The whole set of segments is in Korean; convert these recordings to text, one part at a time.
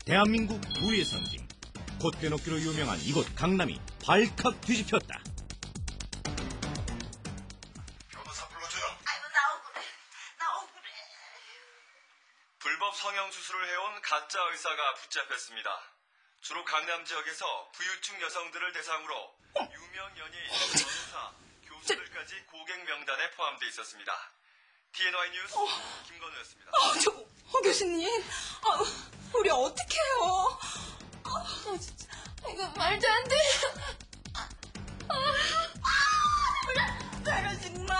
대한민국 부의 상징, 콧대 높기로 유명한 이곳 강남이 발칵 뒤집혔다. 변호사 불러줘요. 아이고 나 억울해. 불법 성형 수술을 해온 가짜 의사가 붙잡혔습니다. 주로 강남 지역에서 부유층 여성들을 대상으로 유명 연예인, 변호사, 교수들까지 고객 명단에 포함되어 있었습니다. TNY 뉴스 김건우였습니다. 저 교수님, 우리 어떡해요? 진짜 이거 말도 안 돼. 그러지 마.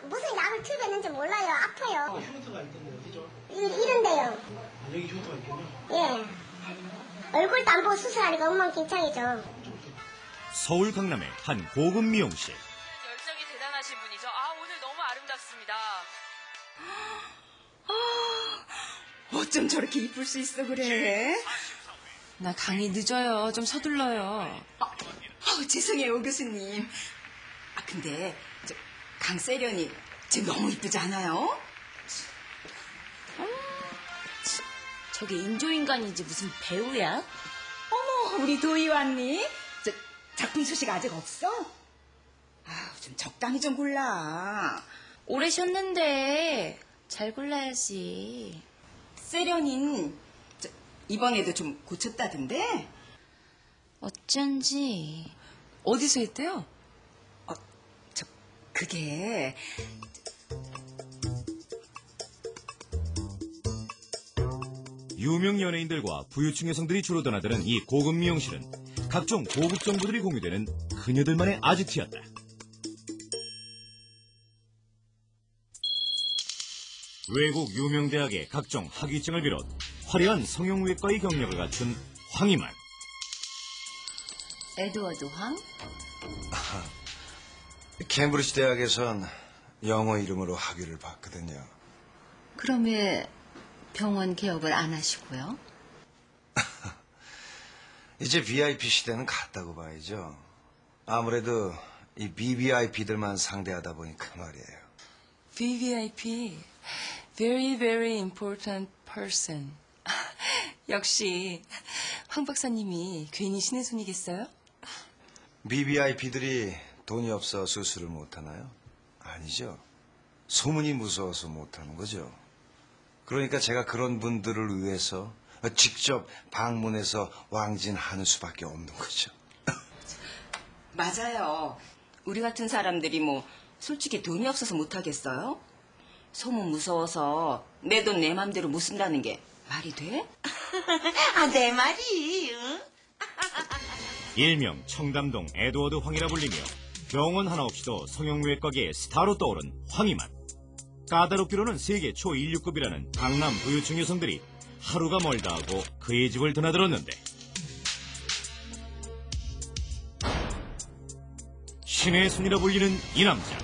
무슨 약을 투여했는지 몰라요. 아파요. 흉터가 있던데 어디죠? 이런데요. 여기 흉터가 있군요. 예. 얼굴도 안 보고 수술하니까 엉망진창이죠. 서울 강남의 한 고급 미용실. 열정이 대단하신 분이죠. 오늘 너무 아름답습니다. 어쩜 저렇게 이쁠 수 있어 그래? 나 강의 늦어요. 좀 서둘러요. 죄송해요, 오 교수님. 근데 강세련이 지금 너무 이쁘지 않아요? 저게 인조인간이지 무슨 배우야? 어머, 우리 도희 왔니? 작품 소식 아직 없어? 좀 적당히 좀 골라. 오래 쉬었는데 잘 골라야지. 세련인 이번에도 좀 고쳤다던데? 어쩐지. 어디서 했대요? 그게 유명 연예인들과 부유층 여성들이 주로 드나드는 이 고급 미용실은 각종 고급 정보들이 공유되는 그녀들만의 아지트였다. 외국 유명 대학의 각종 학위증을 비롯 화려한 성형외과의 경력을 갖춘 황희만. 에드워드 황? 캠브리지 대학에선 영어 이름으로 학위를 받거든요. 그럼 왜 병원 개업을 안 하시고요? 이제 VIP 시대는 갔다고 봐야죠. 아무래도 이 BVIP들만 상대하다 보니까 말이에요. VVIP, very very important person. 역시 황 박사님이 괜히 신의 손이겠어요? BVIP들이 돈이 없어 수술을 못하나요? 아니죠. 소문이 무서워서 못하는 거죠. 그러니까 제가 그런 분들을 위해서 직접 방문해서 왕진하는 수밖에 없는 거죠. 맞아요. 우리 같은 사람들이 솔직히 돈이 없어서 못하겠어요? 소문 무서워서 내 돈 내 맘대로 못 쓴다는 게 말이 돼? 내 말이. 응? 일명 청담동 에드워드 황이라 불리며 병원 하나 없이도 성형외과계의 스타로 떠오른 황희만. 까다롭기로는 세계 초 인류급이라는 강남 부유층 여성들이 하루가 멀다 하고 그의 집을 드나들었는데 신의 손이라 불리는 이 남자.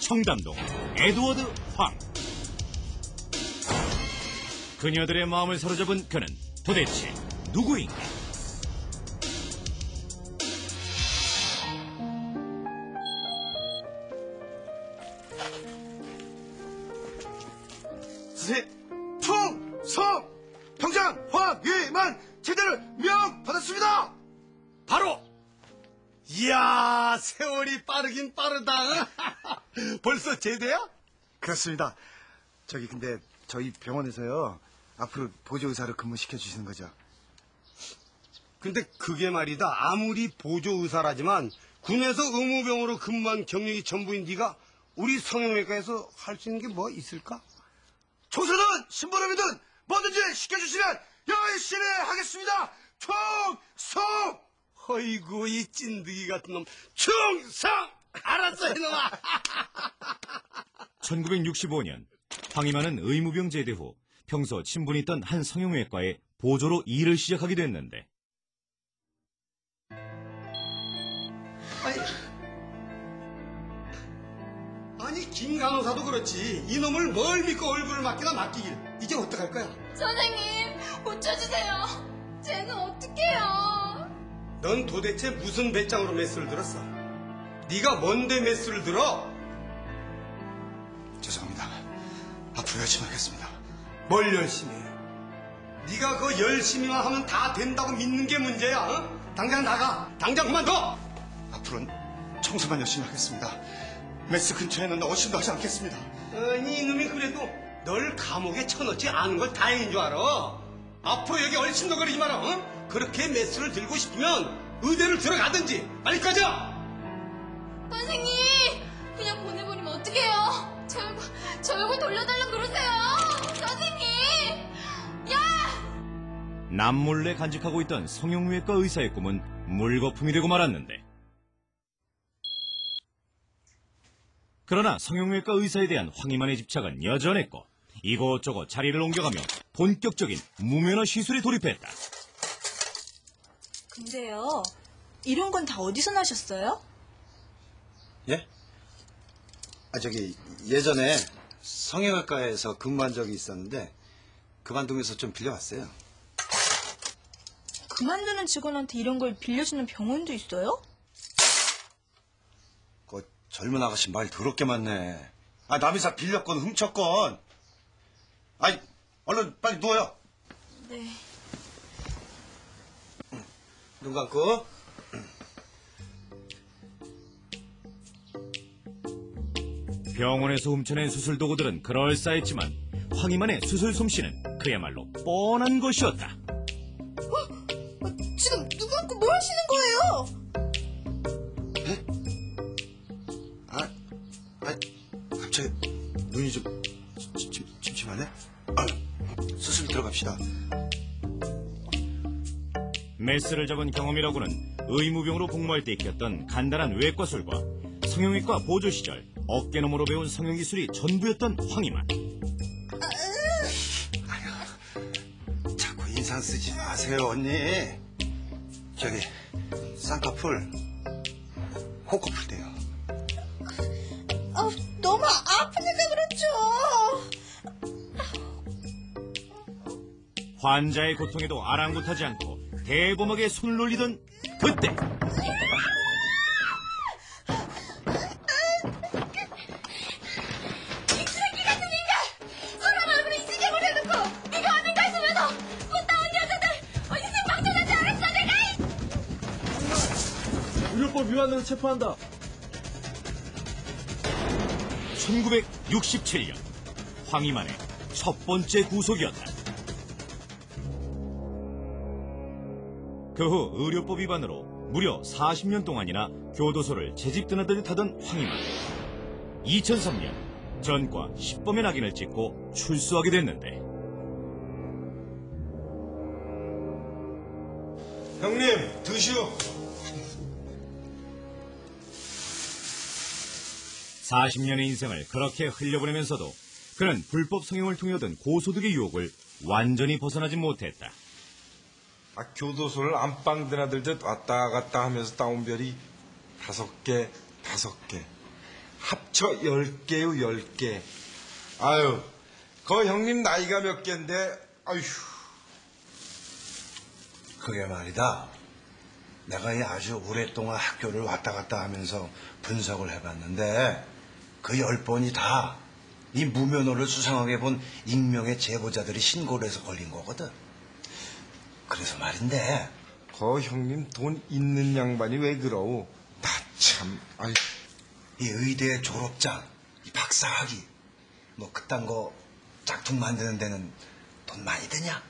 청담동 에드워드 황. 그녀들의 마음을 사로잡은 그는 도대체 누구인가? 충성! 평장 황희만 제대로 명 받았습니다! 바로! 이야, 세월이 빠르긴 빠르다. 벌써 제대야? 그렇습니다. 근데 저희 병원에서요, 앞으로 보조의사로 근무시켜 주시는 거죠. 근데 그게 말이다. 아무리 보조의사라지만 군에서 의무병으로 근무한 경력이 전부인 네가 우리 성형외과에서 할 수 있는 게 뭐 있을까? 총선은 신부름이든 뭐든지 시켜주시면 열심히 하겠습니다. 충성! 어이구, 이 찐득이 같은 놈. 충성! 알았어, 이놈아. 1965년 황희만은 의무병 제대 후 평소 친분이 있던 한 성형외과에 보조로 일을 시작하게 됐는데 아니, 김 간호사도 그렇지. 이놈을 뭘 믿고 얼굴을 맡기나 맡기길. 이제 어떡할 거야? 선생님, 고쳐주세요. 쟤는 어떡해요? 넌 도대체 무슨 배짱으로 메스를 들었어? 네가 뭔데 메스를 들어? 죄송합니다. 앞으로 열심히 하겠습니다. 뭘 열심히 해? 네가 그 열심히만 하면 다 된다고 믿는 게 문제야. 어? 당장 나가. 당장 그만둬. 앞으로는 청소만 열심히 하겠습니다. 메스 근처에는 어신도 하지 않겠습니다. 아니 이놈이 그래도 널 감옥에 쳐넣지 않은 걸 다행인 줄 알아. 앞으로 여기 얼씬도거리지 마라. 어? 그렇게 메스를 들고 싶으면 의대를 들어가든지 빨리 꺼져. 선생님, 그냥 보내버리면 어떡해요? 저 얼굴 돌려달라고 그러세요. 선생님! 야! 남몰래 간직하고 있던 성형외과 의사의 꿈은 물거품이 되고 말았는데, 그러나 성형외과 의사에 대한 황희만의 집착은 여전했고 이곳저곳 자리를 옮겨가며 본격적인 무면허 시술에 돌입했다. 근데요, 이런 건 다 어디서 나셨어요? 예? 예전에 성형외과에서 근무한 적이 있었는데 그만두면서 좀 빌려왔어요. 그만두는 직원한테 이런 걸 빌려주는 병원도 있어요? 그 젊은 아가씨 말 더럽게 많네. 아, 남이사 빌렸건 훔쳤건. 아이, 얼른 빨리 누워요. 네. 눈 감고. 병원에서 훔쳐낸 수술 도구들은 그럴싸했지만 황희만의 수술 솜씨는 그야말로 뻔한 것이었다. 지금 눈 감고 뭐 하시는 거예요? 갑자기 눈이 좀 침침하네? 아, 수술 들어갑시다. 메스를 잡은 경험이라고는 의무병으로 복무할 때 익혔던 간단한 외과술과 성형외과 보조 시절 어깨너머로 배운 성형기술이 전부였던 황희만. 자꾸 인상 쓰지 마세요, 언니. 쌍꺼풀 코꺼풀 돼요. 너무 아프니까 그렇죠. 환자의 고통에도 아랑곳하지 않고 대범하게 손을 올리던 그때, 의료법 위반으로 체포한다. 1967년 황희만의 첫 번째 구속이었다. 그 후 의료법 위반으로 무려 40년 동안이나 교도소를 재집 드나들듯 하던 황희만. 2003년 전과 10범의 낙인을 찍고 출소하게 됐는데, 형님 드시오. 40년의 인생을 그렇게 흘려보내면서도 그는 불법 성형을 통해 얻은 고소득의 유혹을 완전히 벗어나지 못했다. 교도소를 안방 드나들듯 왔다 갔다 하면서 따온 별이 5개. 합쳐 10개요, 10개. 아유, 그 형님 나이가 몇 갠데, 아휴. 그게 말이다. 내가 아주 오랫동안 학교를 왔다 갔다 하면서 분석을 해봤는데 그 10번이 다 이 무면허를 수상하게 본 익명의 제보자들이 신고를 해서 걸린 거거든. 그래서 말인데, 그 형님 돈 있는 양반이 왜 그러오? 나 참, 아휴. 이 의대 졸업장, 이 박사학위, 뭐 그딴 거 짝퉁 만드는 데는 돈 많이 드냐?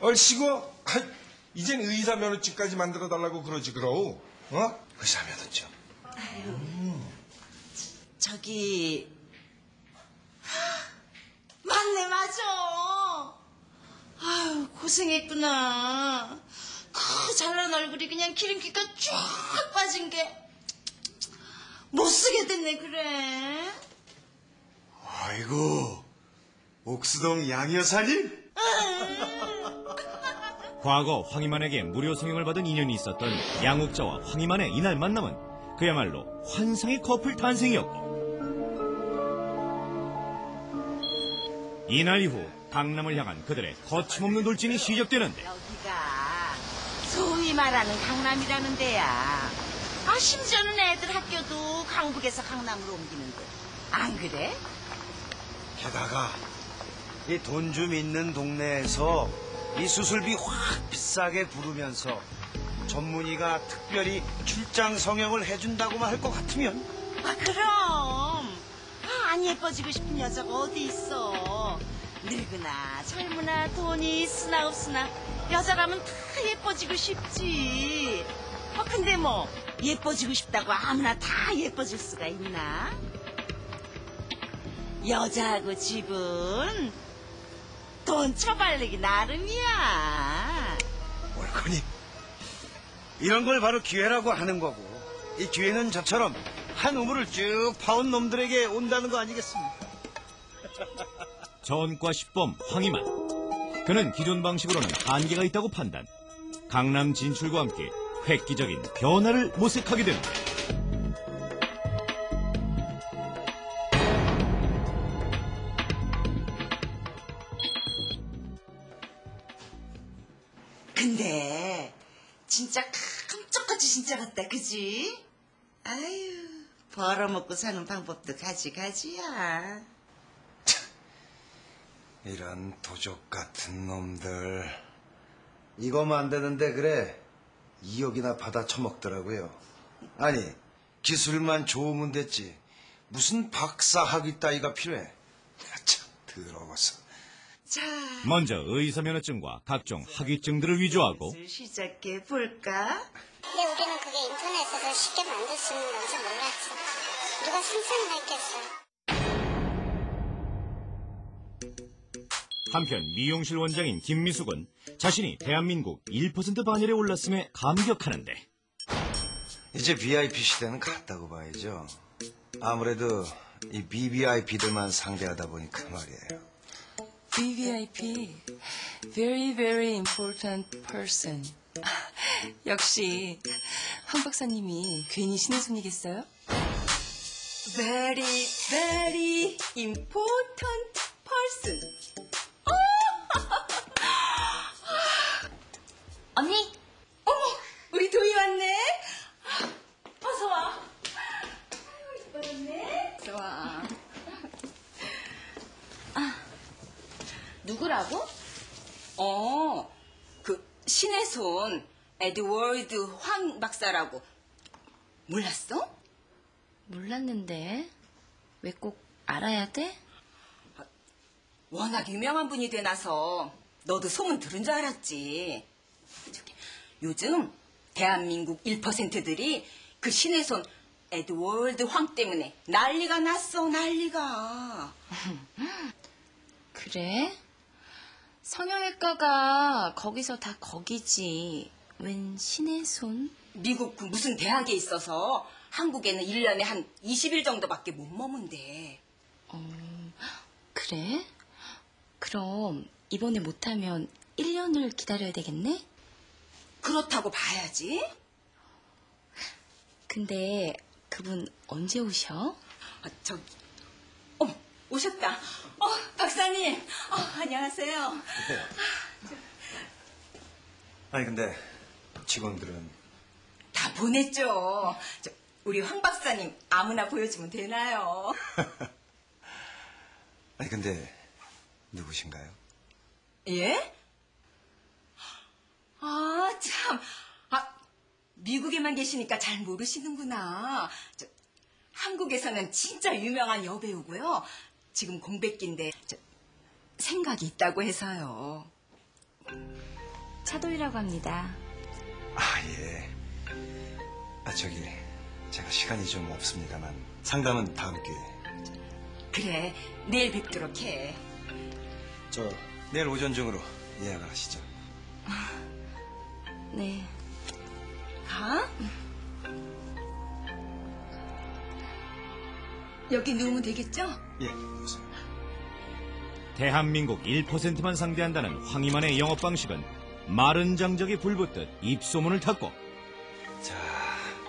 얼씨구, 이젠 의사 면허증까지 만들어 달라고 그러지 그러오? 어? 의사 면허증. 저기 맞네, 맞아. 아유, 고생했구나. 그 잘난 얼굴이 그냥 기름기가 쫙 빠진 게 못 쓰게 됐네. 그래. 아이고, 옥수동 양 여사님? 과거 황희만에게 무료 성형을 받은 인연이 있었던 양옥자와 황희만의 이날 만남은 그야말로 환상의 커플 탄생이었고, 이날 이후 강남을 향한 그들의 거침없는 돌진이 시작되는데, 여기가 흔히 말하는 강남이라는 데야. 아, 심지어는 애들 학교도 강북에서 강남으로 옮기는데. 안 그래? 게다가 이 돈 좀 있는 동네에서 이 수술비 확 비싸게 부르면서 전문의가 특별히 출장 성형을 해준다고만 할 것 같으면 아, 그럼. 안 예뻐지고 싶은 여자가 어디 있어. 늙으나 젊으나 돈이 있으나 없으나 여자라면 다 예뻐지고 싶지. 근데 뭐 예뻐지고 싶다고 아무나 다 예뻐질 수가 있나? 여자하고 집은 돈 처발리기 나름이야. 옳거니 이런 걸 바로 기회라고 하는 거고, 이 기회는 저처럼 한 우물을 쭉 파온 놈들에게 온다는 거 아니겠습니까? 전과 10범 황희만. 그는 기존 방식으로는 한계가 있다고 판단. 강남 진출과 함께 획기적인 변화를 모색하게 됩니다. 근데 진짜 깜짝같이 진짜 같다, 그지? 아유, 벌어먹고 사는 방법도 가지가지야. 이런 도적 같은 놈들. 이거면 안 되는데 그래 2억이나 받아 처먹더라고요. 아니 기술만 좋으면 됐지 무슨 박사 학위 따위가 필요해. 참 더러워서. 자, 먼저 의사면허증과 각종 학위증들을 위조하고 시작해 볼까? 근데 우리는 그게 인터넷에서 쉽게 만들 수 있는 건지 몰랐지. 누가 상상을 했겠어. 한편 미용실 원장인 김미숙은 자신이 대한민국 1% 반열에 올랐음에 감격하는데, 이제 VIP 시대는 갔다고 봐야죠. 아무래도 이 BVIP들만 상대하다 보니까 말이에요. VVIP, very very important person. 역시 황 박사님이 괜히 신의 손이겠어요? Very very important person. 언니? 어머, 우리 도희 왔네. 어서 와. 이뻐졌네. 어서 와. 누구라고? 그 신의 손 에드워드 황 박사라고. 몰랐어? 몰랐는데 왜 꼭 알아야 돼? 워낙 유명한 분이 되나서 너도 소문 들은 줄 알았지. 저기, 요즘 대한민국 1%들이 그 신의 손 에드워드 황 때문에 난리가 났어, 난리가. 그래? 성형외과가 거기서 다 거기지. 웬 신의 손? 미국 그 무슨 대학에 있어서 한국에는 1년에 한 20일 정도밖에 못 머문대. 그래? 그럼 이번에 못하면 1년을 기다려야 되겠네? 그렇다고 봐야지. 근데 그분 언제 오셔? 저기, 오셨다. 박사님. 안녕하세요. 아니 근데 직원들은 다 보냈죠. 우리 황 박사님 아무나 보여주면 되나요? 아니 근데 누구신가요? 예? 참. 미국에만 계시니까 잘 모르시는구나. 한국에서는 진짜 유명한 여배우고요. 지금 공백기인데 생각이 있다고 해서요. 차돌이라고 합니다. 예. 저기 제가 시간이 좀 없습니다만 상담은 다음 기회에. 그래, 내일 뵙도록 해. 저 내일 오전 중으로 예약을 하시죠. 네. 여기 누우면 되겠죠? 예, 보세요. 대한민국 1%만 상대한다는 황희만의 영업 방식은 마른 장작에 불붙듯 입소문을 탔고, 자,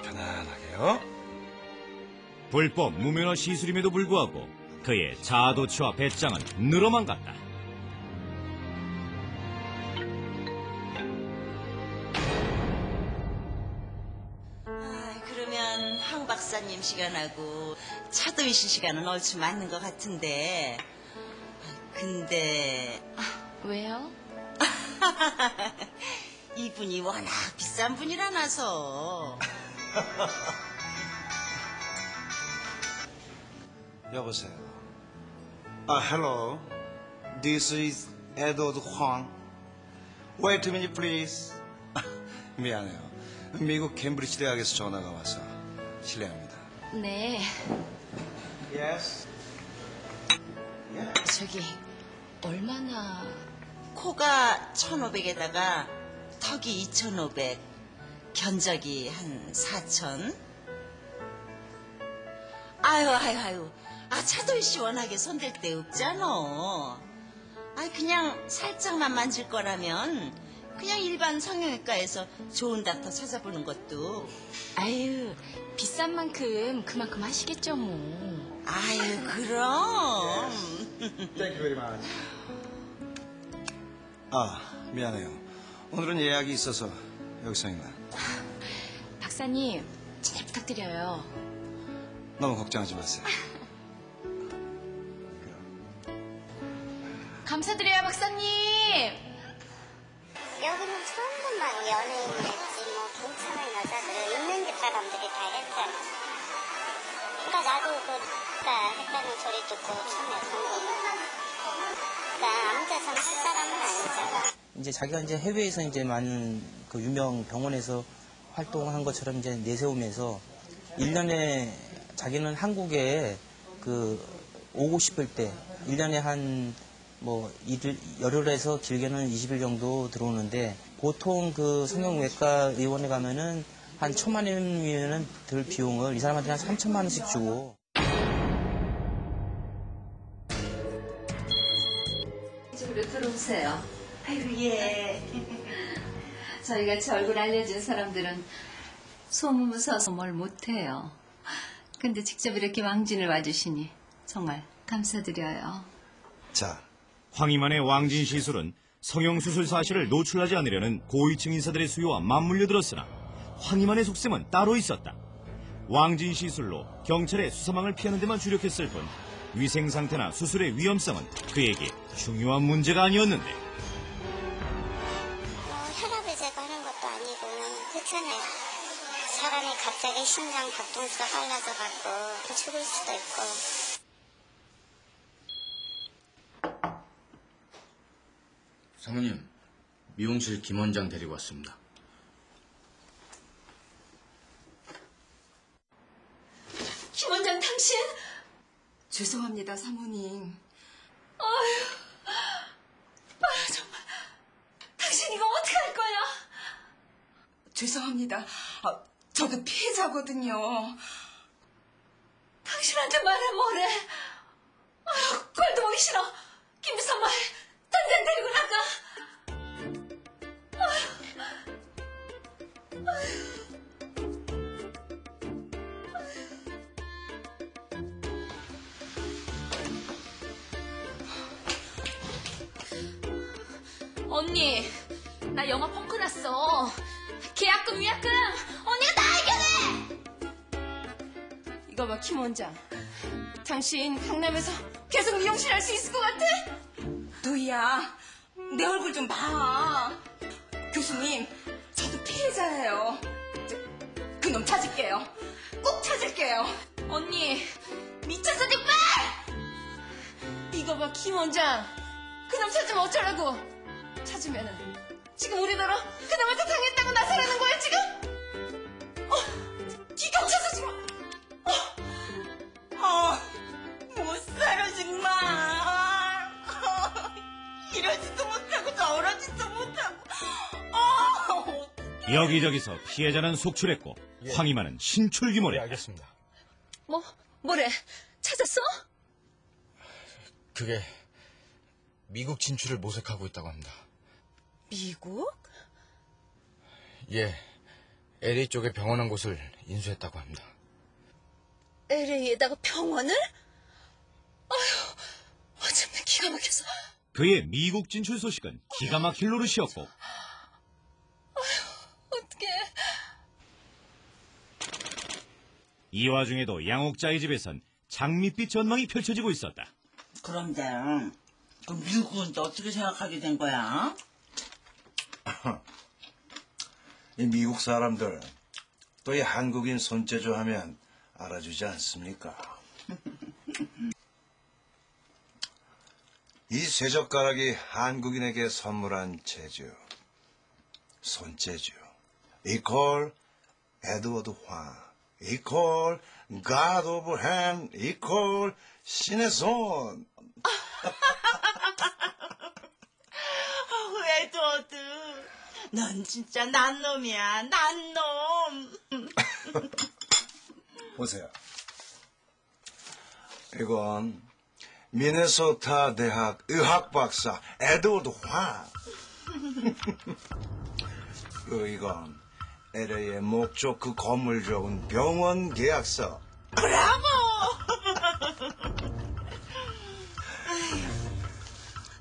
편안하게요. 불법 무면허 시술임에도 불구하고 그의 자아도취와 배짱은 늘어만 갔다. 황 박사님 시간하고 차도희 씨 시간은 얼추 맞는 것 같은데. 근데 왜요? 이분이 워낙 비싼 분이라나서. 여보세요. hello. This is Edward Huang. Wait a minute, please. 미안해요. 미국 캠브리지 대학에서 전화가 와서 실례합니다. 네. Yes. 저기 얼마나 코가 1,500에다가 턱이 2,500, 견적이 한 4,000. 아유. 차도희 씨 워낙에 손댈 데 없잖아. 그냥 살짝만 만질 거라면 그냥 일반 성형외과에서 좋은 닥터 찾아보는 것도. 아유 비싼 만큼 그만큼 하시겠죠 뭐. 아유 그럼. Thank you very much. 미안해요. 오늘은 예약이 있어서 여기서 이만. 박사님 잘 부탁드려요. 너무 걱정하지 마세요. 감사드려요 박사님. 여기는 처음 본 막 연예인이랬지 뭐 괜찮은 여자들 있는 집 사람들이 다 했잖아. 그러니까 나도 했다는 소리 듣고 처음에 간 거야. 나 아무 데서나 할 사람은 아니잖아. 이제 자기가 이제 해외에서 이제 많은 그 유명 병원에서 활동한 것처럼 이제 내세우면서 1년에 자기는 한국에 그 오고 싶을 때 1년에 한 뭐 열흘에서 길게는 20일 정도 들어오는데 보통 그 성형외과 의원에 가면은 한 1,000만 원이면은 들 비용을 이 사람한테 한 3,000만 원씩 주고. 이쪽으로 들어오세요. 아이고 예. 저희 같이 얼굴 알려진 사람들은 소문 무서워서 뭘 못해요. 근데 직접 이렇게 왕진을 와주시니 정말 감사드려요. 자, 황희만의 왕진 시술은 성형수술 사실을 노출하지 않으려는 고위층 인사들의 수요와 맞물려 들었으나 황희만의 속셈은 따로 있었다. 왕진 시술로 경찰의 수사망을 피하는 데만 주력했을 뿐 위생 상태나 수술의 위험성은 그에게 중요한 문제가 아니었는데. 혈압을 제거하는 것도 아니고 그렇잖아요. 사람이 갑자기 심장 박동수가 빨라져 갖고 죽을 수도 있고. 사모님, 미용실 김 원장 데리고 왔습니다. 김 원장 당신? 죄송합니다, 사모님. 정말 당신 이거 어떻게 할 거야? 죄송합니다. 저도 피해자거든요. 당신한테 말해 뭐래? 꼴도 보기 싫어. 김비서 말 당장 데리고 나가. 언니, 나 영화 펑크 났어. 계약금, 위약금 언니가 다 해결해. 이거 봐, 김 원장. 당신 강남에서 계속 미용실 할 수 있을 것 같아? 도희야, 내 얼굴 좀 봐. 교수님, 저도 피해자예요. 그놈 찾을게요. 꼭 찾을게요. 언니, 미쳤어 정말. 이거 봐, 김 원장. 그놈 찾으면 어쩌라고? 찾으면은 지금 우리나라 그놈한테 당했다고 나서라는 거야 지금? 기가 차서 지금. 못 살아 정말. 이러지도 못하고 저러지도 못하고. 여기저기서 피해자는 속출했고 황희만은 신출귀몰에. 알겠습니다. 뭐래? 찾았어? 그게 미국 진출을 모색하고 있다고 합니다. 미국? 예, LA 쪽에 병원 한 곳을 인수했다고 합니다. LA에다가 병원을? 아휴, 어쩜 기가 막혀서. 그의 미국 진출 소식은 기가 막힐 노릇이었고 어떡해. 이 와중에도 양옥자의 집에선 장밋빛 전망이 펼쳐지고 있었다. 그런데 그 미국은 이제 어떻게 생각하게 된 거야? 이 미국 사람들 또 이 한국인 손재주 하면 알아주지 않습니까? 이 쇠젓가락이 한국인에게 선물한 재주, 손재주, 이퀄 에드워드 황, 이퀄 God of Hand, 이퀄 신의 손. 에드워드, 넌 진짜 난 놈이야, 난 놈. 보세요. 이건 미네소타 대학 의학 박사 에드워드 황. 이건 LA의 목적 그 건물 적은 병원 계약서. 브라보!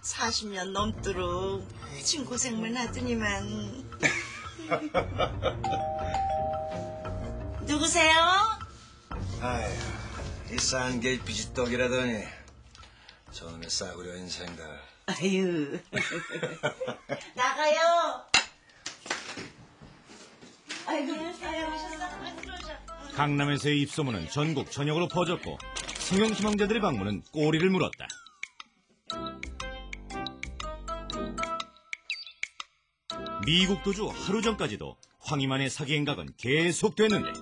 40년 넘도록 친고생만 하더니만. 누구세요? 아휴, 이 싼 게 비지떡이라더니 저놈의 싸구려 인생들. 아유. 나가요. 아이고, 사랑하셨어. 강남에서의 입소문은 전국 전역으로 퍼졌고 성형희망자들의 방문은 꼬리를 물었다. 미국 도주 하루 전까지도 황희만의 사기 행각은 계속됐는데.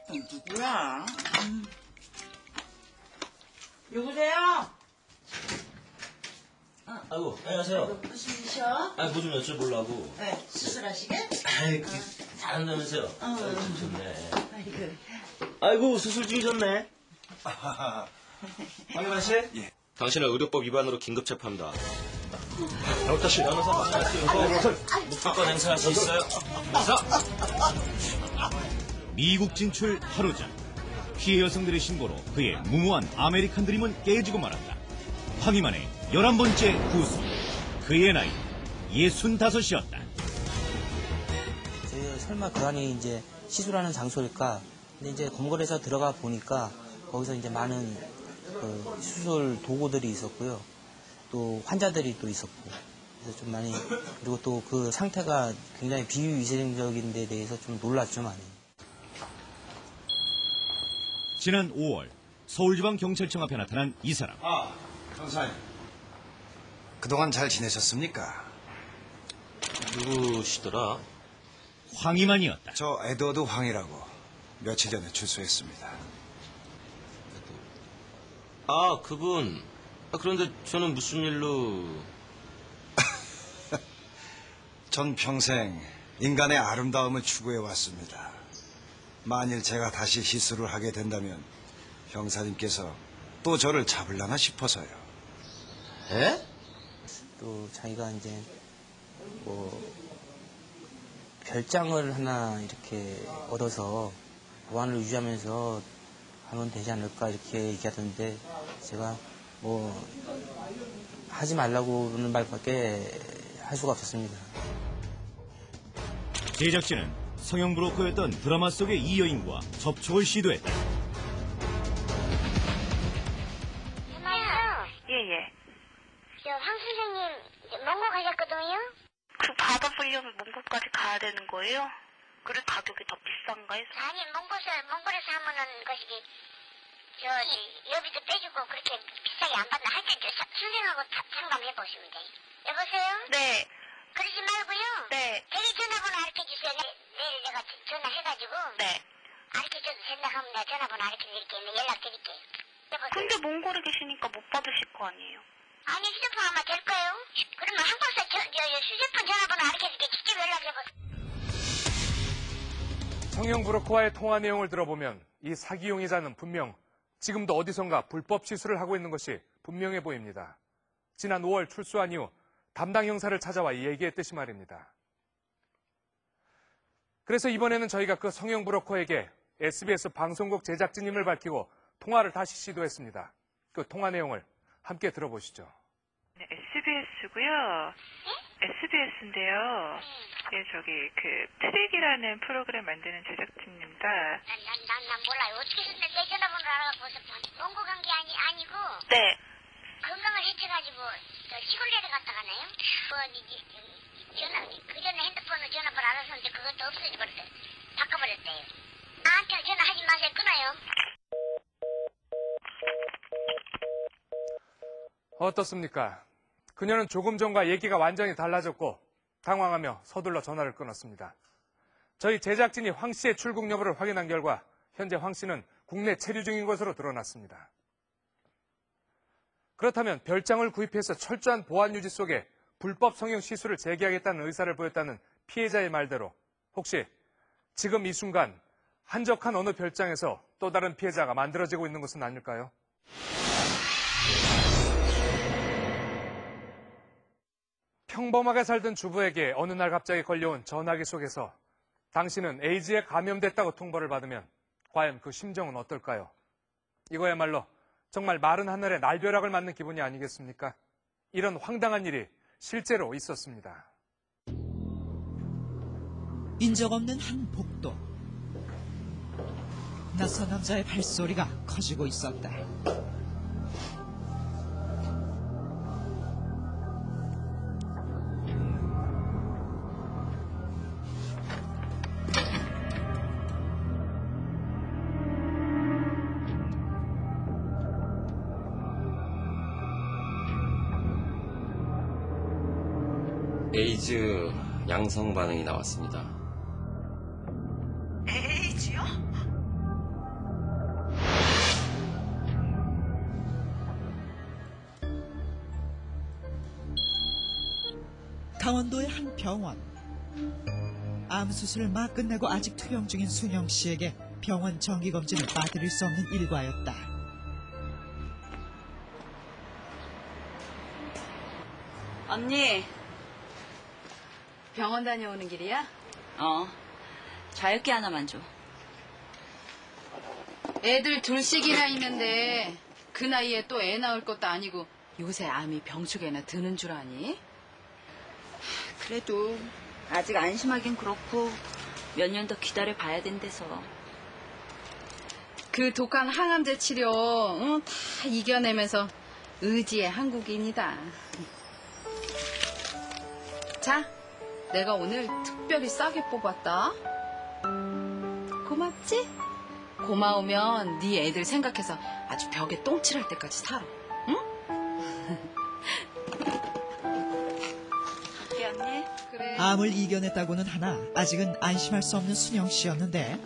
또 누구야? 누구세요? 아이고, 안녕하세요. 무슨 일이셔? 뭐 좀 여쭤보려고. 네, 수술하시게? 아이, 잘한다면서요. 좋네. 아이고. 아이고, 수술 중이셨네. 황희만 씨? 예. 당신을 의료법 위반으로 긴급 체포합니다. 양옥자 씨, 변호사 만나세요. 무조건 행사할 수 있어요. 미국 진출 하루 전 피해 여성들의 신고로 그의 무모한 아메리칸 드림은 깨지고 말았다. 황희만의 11번째 구속. 그의 나이 65이었다. 설마 그 안이 이제 시술하는 장소일까? 근데 이제 검거해서 들어가 보니까 거기서 이제 많은 그 수술 도구들이 있었고요. 또 환자들이 또 있었고. 그래서 좀 많이, 그리고 또 그 상태가 굉장히 비위생적인 데 대해서 좀 놀랐죠, 많이. 지난 5월 서울지방경찰청 앞에 나타난 이 사람. 형사님. 그동안 잘 지내셨습니까? 누구시더라? 황희만이었다. 저 에드워드 황이라고 며칠 전에 출소했습니다. 그분. 그런데 저는 무슨 일로... 전 평생 인간의 아름다움을 추구해 왔습니다. 만일 제가 다시 시술을 하게 된다면 형사님께서 또 저를 잡으려나 싶어서요. 에? 또 자기가 이제 별장을 하나 이렇게 얻어서 보안을 유지하면서 하면 되지 않을까 이렇게 얘기하던데 제가 하지 말라고는 말밖에 할 수가 없었습니다. 제작진은 성형 브로커였던 드라마 속의 이 여인과 접촉을 시도했다. 예예. 황 선생님 몽고 가셨거든요. 그 받아보려면 몽골까지 가야 되는 거예요? 그래 가격이 더 비싼가 해서. 아니 몽골에서 하면은 것이 여비도 빼주고 그렇게 비싸게 안 받나. 하여튼 선생님하고 상담해 보시면 돼요. 여보세요? 네. 그러지 말고요. 네. 대리 전화번호 알려주세요. 내일 내가 전화해가지고. 네. 알려줘도 된다 하면 내가 전화번호 알려드릴게요. 연락드릴게요. 여보세요? 근데 몽골에 계시니까 못 받으실 거 아니에요? 아니 휴대폰 아마 될 거예요. 그러면 한국에서 휴대폰 전화번호 알려드릴게요. 직접 연락해보세요. 성형 브로커와의 통화 내용을 들어보면 이 사기 용의자는 분명 지금도 어디선가 불법 시술을 하고 있는 것이 분명해 보입니다. 지난 5월 출소한 이후 담당 형사를 찾아와 얘기했듯이 말입니다. 그래서 이번에는 저희가 그 성형 브로커에게 SBS 방송국 제작진임을 밝히고 통화를 다시 시도했습니다. 그 통화 내용을 함께 들어보시죠. 네, SBS고요. 네? SBS인데요. 예, 트랙이라는 프로그램 만드는 제작진입니다. 난 몰라요. 어떻게 내 전화번호를 알아갖고 원고 간 게 아니고. 네. 건강을 해쳐가지고 시골에 갔다 가나요? 그 전에 전화번호 알았었는데 그것도 없어져버렸어요. 바꿔버렸대요. 나한테 전화하지 마세요. 끊어요. 어떻습니까? 그녀는 조금 전과 얘기가 완전히 달라졌고 당황하며 서둘러 전화를 끊었습니다. 저희 제작진이 황 씨의 출국 여부를 확인한 결과 현재 황 씨는 국내 체류 중인 것으로 드러났습니다. 그렇다면 별장을 구입해서 철저한 보안 유지 속에 불법 성형 시술을 재개하겠다는 의사를 보였다는 피해자의 말대로 혹시 지금 이 순간 한적한 어느 별장에서 또 다른 피해자가 만들어지고 있는 것은 아닐까요? 평범하게 살던 주부에게 어느 날 갑자기 걸려온 전화기 속에서 당신은 에이즈에 감염됐다고 통보를 받으면 과연 그 심정은 어떨까요? 이거야말로 정말 마른 하늘에 날벼락을 맞는 기분이 아니겠습니까? 이런 황당한 일이 실제로 있었습니다. 인적 없는 한 복도. 낯선 남자의 발소리가 커지고 있었다. 에이즈 양성 반응이 나왔습니다. 에이즈요? 강원도의 한 병원. 암 수술을 막 끝내고 아직 투병 중인 순영 씨에게 병원 정기검진을 빠뜨릴 수 없는 일과였다. 언니, 병원 다녀오는 길이야? 좌엽기 하나만 줘. 애들 둘씩이나 있는데 그 나이에 또 애 낳을 것도 아니고 요새 암이 병축에나 드는 줄 아니? 그래도 아직 안심하긴 그렇고 몇 년 더 기다려 봐야 된대서. 그 독한 항암제 치료 다 이겨내면서 의지의 한국인이다. 자, 내가 오늘 특별히 싸게 뽑았다. 고맙지? 고마우면 네 애들 생각해서 아주 벽에 똥칠할 때까지 살아. 응? 갈게 언니. 그래. 암을 이겨냈다고는 하나 아직은 안심할 수 없는 순영 씨였는데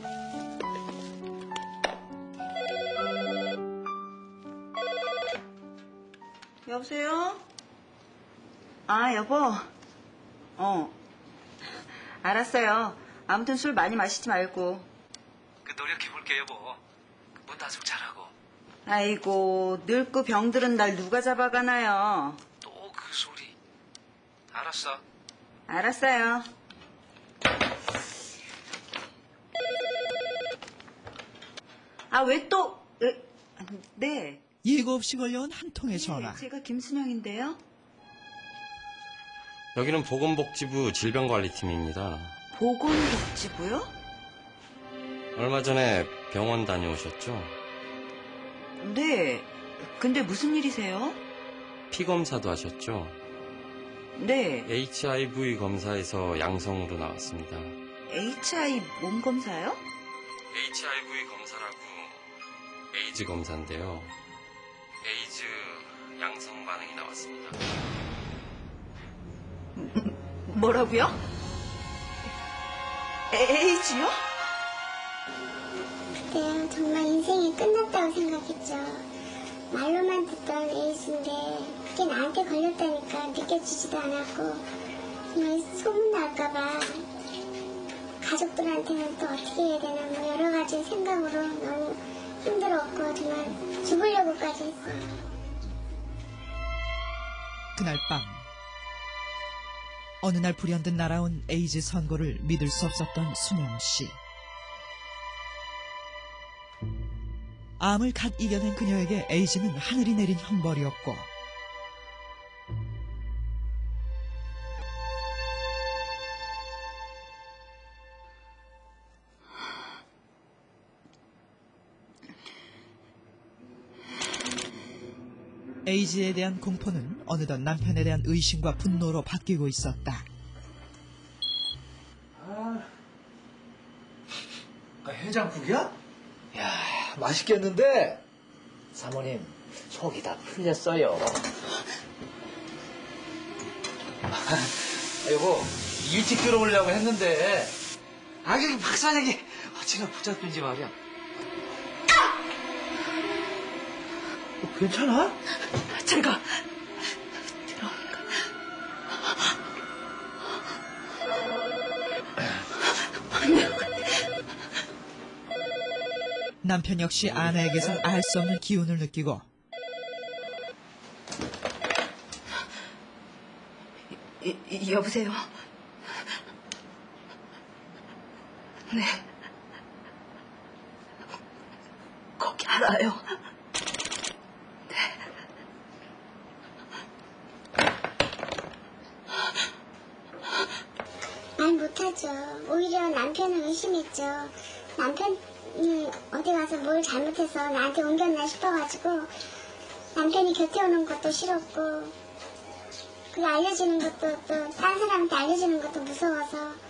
여보세요? 여보. 알았어요. 아무튼 술 많이 마시지 말고. 노력해볼게 여보. 문단속 잘하고. 아이고, 늙고 병들은 날 누가 잡아가나요? 또 그 소리. 알았어. 알았어요. 왜 또... 네. 예고 없이 걸려온 한 통의 전화. 제가 김순영인데요. 여기는 보건복지부 질병관리팀입니다. 보건복지부요? 얼마 전에 병원 다녀오셨죠? 네. 근데 무슨 일이세요? 피 검사도 하셨죠? 네. HIV 검사에서 양성으로 나왔습니다. HI 몸 검사요? HIV 검사라고 에이즈 검사인데요. 에이즈 양성 반응이 나왔습니다. 뭐라고요? 에이즈요? 그때요 정말 인생이 끝났다고 생각했죠. 말로만 듣던 에이즈인데 그게 나한테 걸렸다니까 느껴지지도 않았고 정말 소문 날까봐 가족들한테는 또 어떻게 해야 되나 뭐 여러 가지 생각으로 너무 힘들었고 정말 죽으려고까지 했어요. 그날 밤 어느 날 불현듯 날아온 에이즈 선고를 믿을 수 없었던 순영 씨. 암을 갓 이겨낸 그녀에게 에이즈는 하늘이 내린 형벌이었고 에이즈에 대한 공포는 어느덧 남편에 대한 의심과 분노로 바뀌고 있었다. 해장국이야? 야, 맛있겠는데? 사모님, 속이 다 풀렸어요. 여보, 일찍 들어오려고 했는데, 여기 박사장이 어찌나 붙잡힌지 말이야. 괜찮아? 잘 가. 남편 역시 아내에게선 알 수 없는 기운을 느끼고 여보세요? 네. 거기 알아요. 말 못하죠. 오히려 남편을 의심했죠. 남편이 어디 가서 뭘 잘못해서 나한테 옮겼나 싶어가지고 남편이 곁에 오는 것도 싫었고 그게 알려지는 것도 또 딴 사람한테 알려지는 것도 무서워서.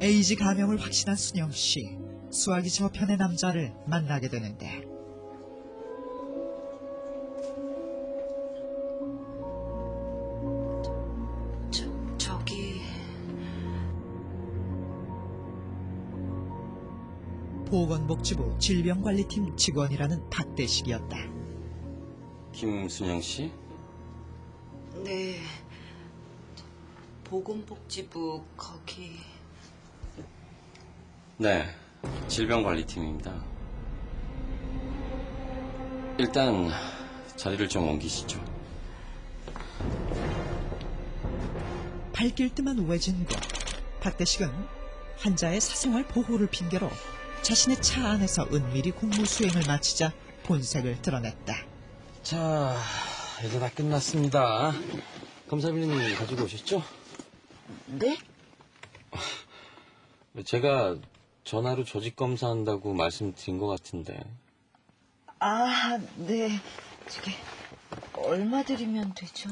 에이즈 감염을 확신한 순영 씨. 수학이 저편의 남자를 만나게 되는데 저기 보건복지부 질병관리팀 직원이라는 박대식이었다. 김순영 씨? 네. 보건복지부 거기. 네, 질병관리팀입니다. 일단 자리를 좀 옮기시죠. 발길 뜸한 우회진 곳. 박대식은 환자의 사생활 보호를 핑계로 자신의 차 안에서 은밀히 공무 수행을 마치자 본색을 드러냈다. 자, 이제 다 끝났습니다. 검사비는 가지고 오셨죠? 네? 제가 전화로 조직 검사한다고 말씀드린 것 같은데. 아, 네. 저기 얼마 드리면 되죠?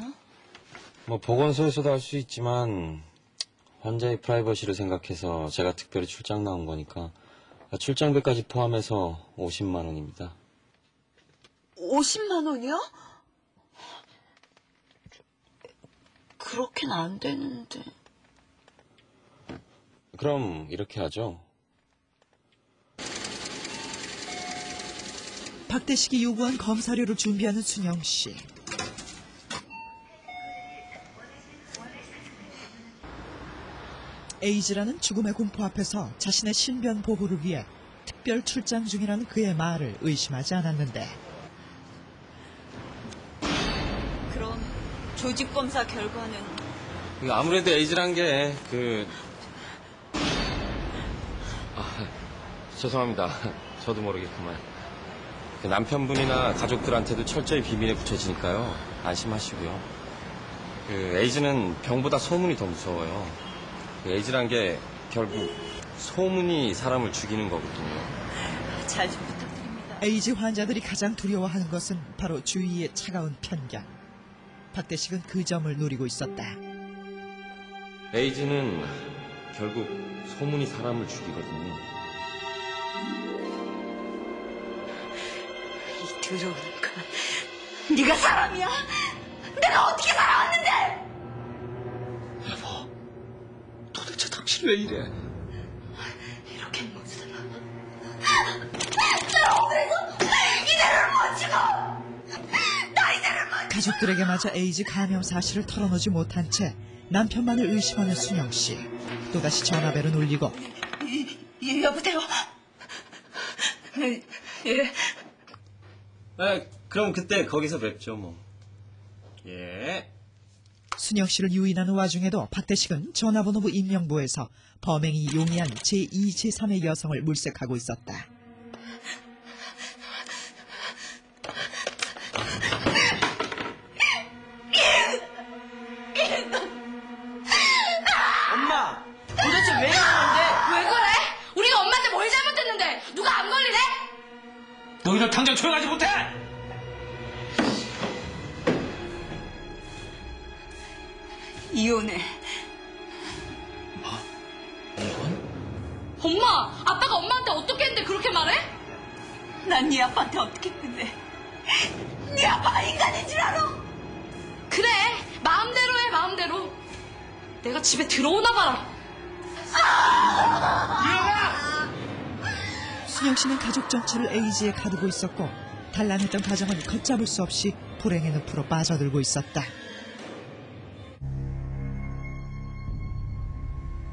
뭐 보건소에서도 할 수 있지만 환자의 프라이버시를 생각해서 제가 특별히 출장 나온 거니까 출장비까지 포함해서 50만 원입니다. 50만 원이요? 그렇게는 안 되는데. 그럼 이렇게 하죠. 박대식이 요구한 검사료를 준비하는 순영 씨. 에이즈라는 죽음의 공포 앞에서 자신의 신변 보호를 위해 특별 출장 중이라는 그의 말을 의심하지 않았는데. 그럼 조직 검사 결과는? 아무래도 에이즈란 게 죄송합니다. 저도 모르겠구만. 남편분이나 가족들한테도 철저히 비밀에 붙여지니까요. 안심하시고요. 에이즈는 병보다 소문이 더 무서워요. 에이즈란 게 결국 소문이 사람을 죽이는 거거든요. 잘 좀 부탁드립니다. 에이즈 환자들이 가장 두려워하는 것은 바로 주위의 차가운 편견. 박대식은 그 점을 노리고 있었다. 에이즈는 결국 소문이 사람을 죽이거든요. 이 더러운 건 네가 사람이야? 내가 어떻게 살아왔는데? 여보, 도대체 당신 왜 이래? 이렇게 못 살아. 나 억울해서 이대로는 못 죽어. 나 이대로는 못 죽어. 가족들에게 맞아 에이즈 감염 사실을 털어놓지 못한 채 남편만을 의심하는 순영 씨. 또다시 전화벨을 울리고. 여보세요? 예. 그럼 그때 거기서 뵙죠, 뭐. 예. 순영 씨를 유인하는 와중에도 박대식은 전화번호부 임명부에서 범행이 용이한 제2, 제3의 여성을 물색하고 있었다. 엄마, 도대체 왜 이러는데? 왜 그래? 우리가 엄마한테 뭘 잘못했는데 누가 안 걸리래? 너희들 다 못해? 이혼해. 엄마! 아빠가 엄마한테 어떻게 했는데 그렇게 말해? 난 네 아빠한테 어떻게 했는데? 네 아빠가 인간인 줄 알아? 그래! 마음대로 해, 마음대로. 내가 집에 들어오나 봐라. 순영 씨는 가족 정체를 에이지에 가두고 있었고 단란했던 가정은 걷잡을 수 없이 불행의 늪으로 빠져들고 있었다.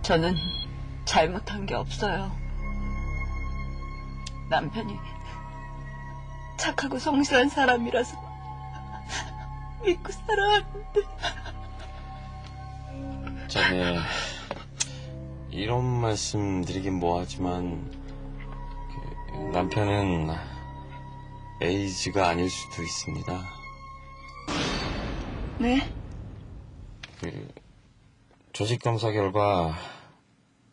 저는 잘못한 게 없어요. 남편이 착하고 성실한 사람이라서 믿고 살아왔는데. 저기 이런 말씀 드리긴 뭐하지만 남편은 에이즈가 아닐 수도 있습니다. 네? 조직 검사 결과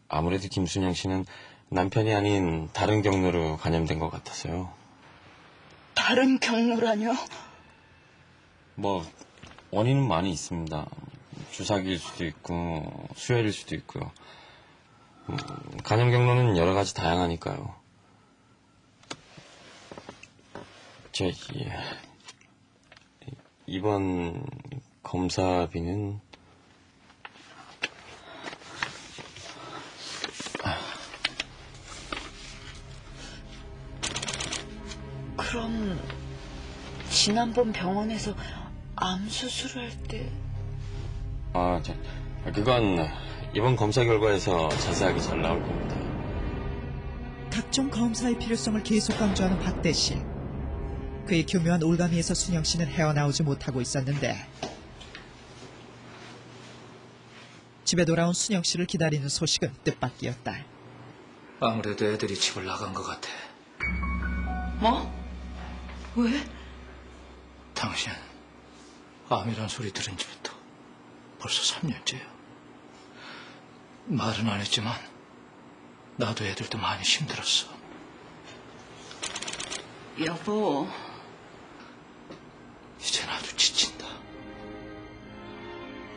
아무래도 김순영 씨는 남편이 아닌 다른 경로로 감염된 것 같아서요. 다른 경로라뇨? 뭐 원인은 많이 있습니다. 주사기일 수도 있고 수혈일 수도 있고요. 감염 경로는 여러 가지 다양하니까요. 저기 이번 검사비는 그럼 지난번 병원에서 암 수술할 때 그건 이번 검사 결과에서 자세하게 잘 나올 겁니다. 각종 검사의 필요성을 계속 강조하는 박대 씨. 그의 교묘한 올가미에서 순영 씨는 헤어나오지 못하고 있었는데 집에 돌아온 순영 씨를 기다리는 소식은 뜻밖이었다. 아무래도 애들이 집을 나간 것 같아. 뭐? 왜? 당신 암이란 소리 들은 지부터 벌써 3년째야. 말은 안 했지만 나도 애들도 많이 힘들었어. 여보, 이제 나도 지친다.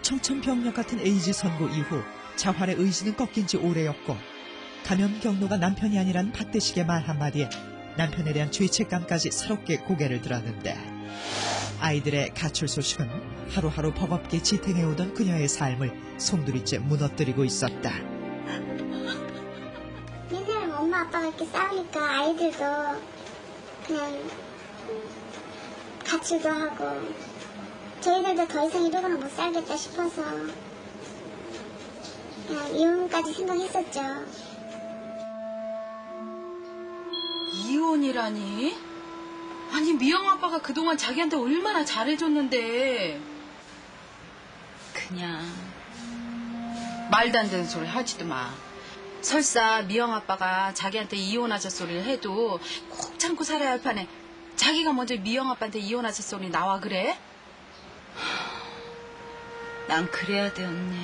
청천벽력 같은 에이즈 선고 이후 자활의 의지는 꺾인 지 오래였고 감염 경로가 남편이 아니란 박대식의 말 한마디에 남편에 대한 죄책감까지 새롭게 고개를 들었는데 아이들의 가출 소식은 하루하루 버겁게 지탱해오던 그녀의 삶을 송두리째 무너뜨리고 있었다. 옛날에 엄마 아빠가 이렇게 싸우니까 아이들도 그냥 가출도 하고 저희들도 더 이상 이러고는 못 살겠다 싶어서 그냥 이혼까지 생각했었죠. 이혼이라니? 아니 미영 아빠가 그동안 자기한테 얼마나 잘해줬는데. 그냥 말도 안 되는 소리 하지도 마. 설사 미영 아빠가 자기한테 이혼하자 소리를 해도 꼭 참고 살아야 할 판에 자기가 먼저 미영 아빠한테 이혼하자 소리 나와 그래? 난 그래야 돼, 언니.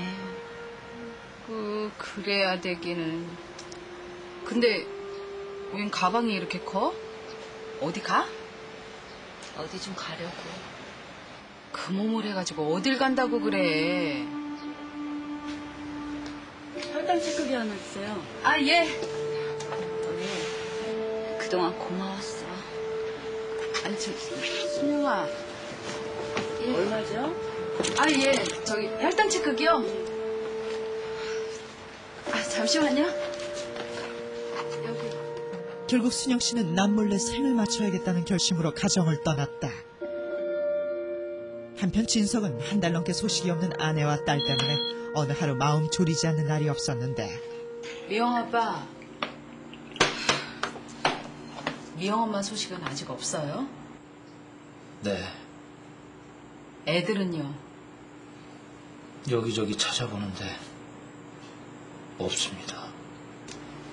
그래야 되기는. 근데 웬 가방이 이렇게 커? 어디 가? 어디 좀 가려고. 그 몸을 해가지고 어딜 간다고 그래. 혈당 체크기 하나 있어요. 아, 예. 언니, 그동안 고마웠어. 아니, 순영아. 예. 얼마죠? 아, 예. 저기, 혈당 체크기요? 아, 잠시만요. 결국 순영 씨는 남몰래 생을 맞춰야겠다는 결심으로 가정을 떠났다. 한편 진석은 한 달 넘게 소식이 없는 아내와 딸 때문에 어느 하루 마음 졸이지 않는 날이 없었는데 미영 아빠. 미영 엄마 소식은 아직 없어요? 네. 애들은요? 여기저기 찾아보는데 없습니다.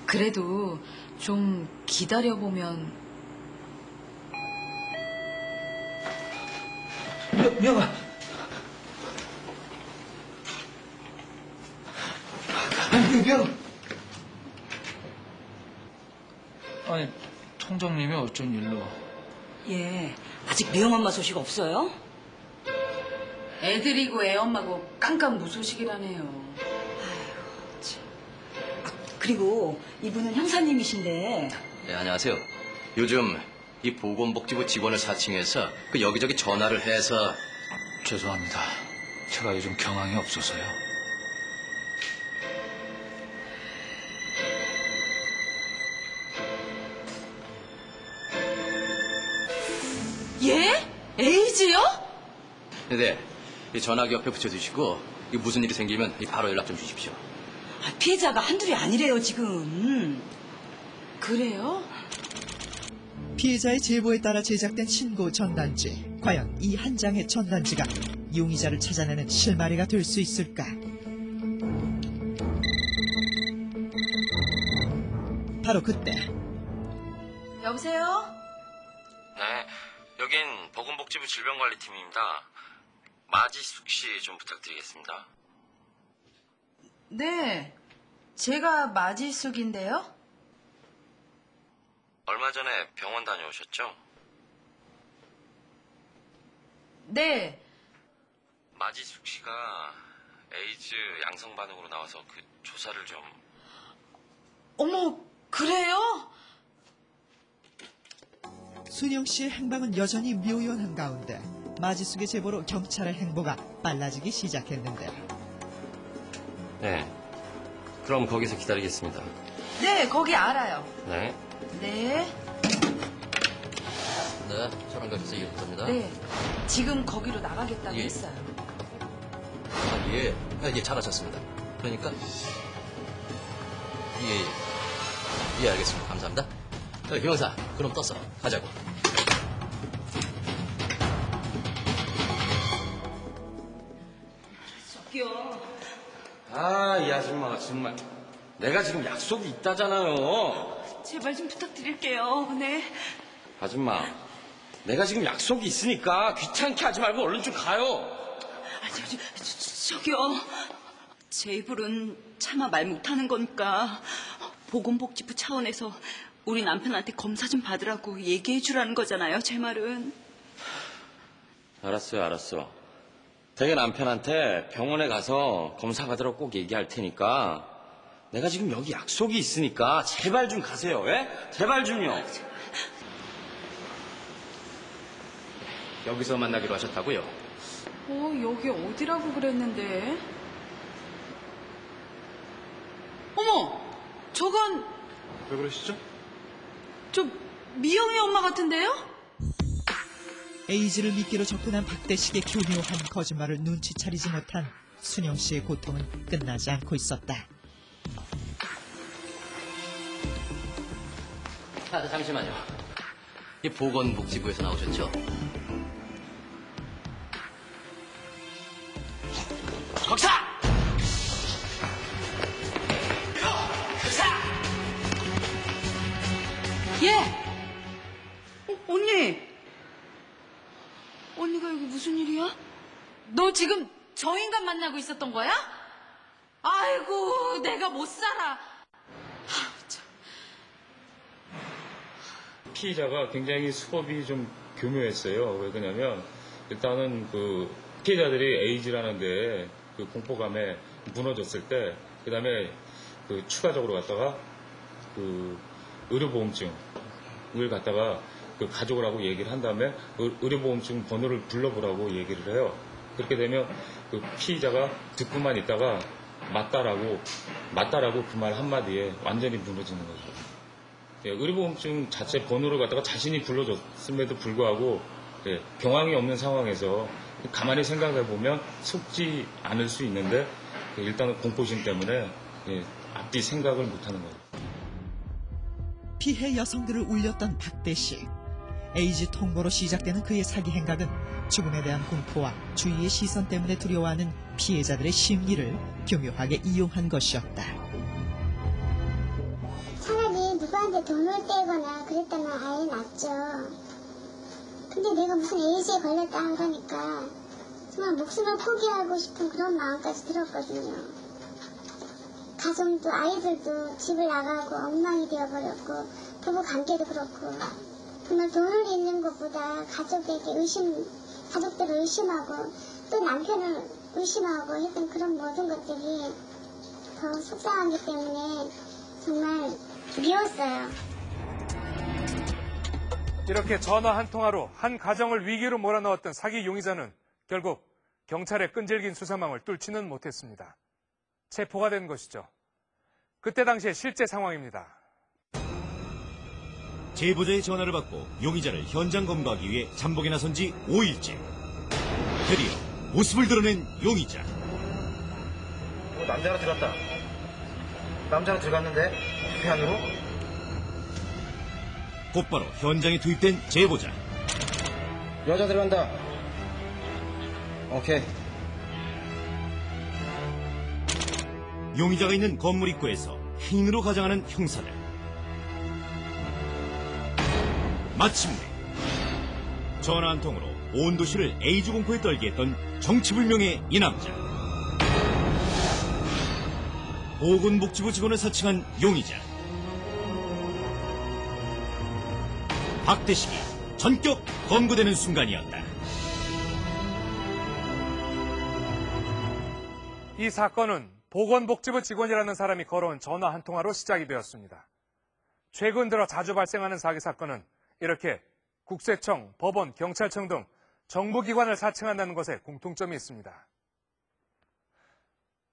그래도 좀 기다려보면. 미영아. 미영. 아니, 통장님이 어쩐 일로? 예, 아직 미영엄마 소식 없어요? 애들이고 애엄마고 깜깜 무소식이라네요. 그리고 이분은 형사님이신데. 네, 안녕하세요. 요즘 이 보건복지부 직원을 사칭해서 그 여기저기 전화를 해서 죄송합니다. 제가 요즘 경황이 없어서요. 예? 에이즈요? 네, 이 전화기 옆에 붙여두시고 이 무슨 일이 생기면 바로 연락 좀 주십시오. 피해자가 한둘이 아니래요, 지금. 그래요? 피해자의 제보에 따라 제작된 신고 전단지. 과연 이 한 장의 전단지가 용의자를 찾아내는 실마리가 될 수 있을까? 바로 그때 여보세요? 네, 여긴 보건복지부 질병관리팀입니다. 마지숙 씨 좀 부탁드리겠습니다. 네, 제가 마지숙인데요. 얼마 전에 병원 다녀오셨죠? 네, 마지숙 씨가 에이즈 양성 반응으로 나와서 그 조사를 좀... 어머, 그래요? 순영 씨의 행방은 여전히 묘연한 가운데 마지숙의 제보로 경찰의 행보가 빨라지기 시작했는데. 네, 그럼 거기서 기다리겠습니다. 네, 거기 알아요. 네. 네, 네, 천안각에서 이어집니다. 네. 지금 거기로 나가겠다고 예. 했어요. 아, 예. 예, 잘하셨습니다. 그러니까 예, 알겠습니다. 감사합니다. 김영사, 그럼 떴어. 가자고. 저기요. 아, 이 아줌마가 정말. 내가 지금 약속이 있다잖아요. 제발 좀 부탁드릴게요. 네. 아줌마, 내가 지금 약속이 있으니까 귀찮게 하지 말고 얼른 좀 가요. 저기요. 제 입으로는 차마 말 못하는 거니까 보건복지부 차원에서 우리 남편한테 검사 좀 받으라고 얘기해 주라는 거잖아요. 제 말은. 알았어요, 알았어. 되게 남편한테 병원에 가서 검사 받으라고 꼭 얘기할 테니까 내가 지금 여기 약속이 있으니까 제발 좀 가세요. 예? 제발 좀요. 여기서 만나기로 하셨다고요? 여기 어디라고 그랬는데? 어머, 저건 왜 그러시죠? 저 미영이 엄마 같은데요? 에이즈를 미끼로 접근한 박대식의 교묘한 거짓말을 눈치차리지 못한 순영 씨의 고통은 끝나지 않고 있었다. 아, 잠시만요. 이 보건복지부에서 나오셨죠? 거기사! 예! 언니! 언니가 여기 무슨 일이야? 너 지금 저 인간 만나고 있었던 거야? 아이고, 내가 못 살아. 피의자가 굉장히 수법이 좀 교묘했어요. 왜 그러냐면 일단은 그 피해자들이 에이즈라는데 그 공포감에 무너졌을 때 그다음에 그 추가적으로 갖다가 그 의료보험증을 갖다가 그 가족을 하고 얘기를 한 다음에 의료보험증 번호를 불러보라고 얘기를 해요. 그렇게 되면 그 피의자가 듣고만 있다가 맞다라고 그 말 한마디에 완전히 무너지는 거죠. 의료보험증 자체 번호를 갖다가 자신이 불러줬음에도 불구하고 경황이 없는 상황에서 가만히 생각해 보면 속지 않을 수 있는데 일단은 공포심 때문에 앞뒤 생각을 못하는 거죠. 피해 여성들을 울렸던 박대식. 에이즈 통보로 시작되는 그의 사기 행각은 죽음에 대한 공포와 주위의 시선 때문에 두려워하는 피해자들의 심리를 교묘하게 이용한 것이었다. 차라리 누구한테 돈을 떼거나 그랬다면 아예 낫죠. 근데 내가 무슨 에이즈에 걸렸다 한 거니까 정말 목숨을 포기하고 싶은 그런 마음까지 들었거든요. 가정도 아이들도 집을 나가고 엉망이 되어버렸고 부부 관계도 그렇고 정말 돈을 잃는 것보다 가족들을 의심하고 또 남편을 의심하고 했던 그런 모든 것들이 더 속상하기 때문에 정말 미웠어요. 이렇게 전화 한 통화로 한 가정을 위기로 몰아넣었던 사기 용의자는 결국 경찰의 끈질긴 수사망을 뚫지는 못했습니다. 체포가 된 것이죠. 그때 당시의 실제 상황입니다. 제보자의 전화를 받고 용의자를 현장 검거하기 위해 잠복에 나선 지 5일째. 드디어 모습을 드러낸 용의자. 남자가 들어갔다. 남자가 들어갔는데 그 안으로? 곧바로 현장에 투입된 제보자. 여자 들어간다. 오케이. 용의자가 있는 건물 입구에서 행인으로 가장하는 형사들. 마침내 전화 한 통으로 온 도시를 에이즈 공포에 떨게 했던 정치불명의 이 남자. 보건복지부 직원을 사칭한 용의자. 박대식이 전격 검거되는 순간이었다. 이 사건은 보건복지부 직원이라는 사람이 걸어온 전화 한 통화로 시작이 되었습니다. 최근 들어 자주 발생하는 사기 사건은 이렇게 국세청, 법원, 경찰청 등 정부기관을 사칭한다는 것에 공통점이 있습니다.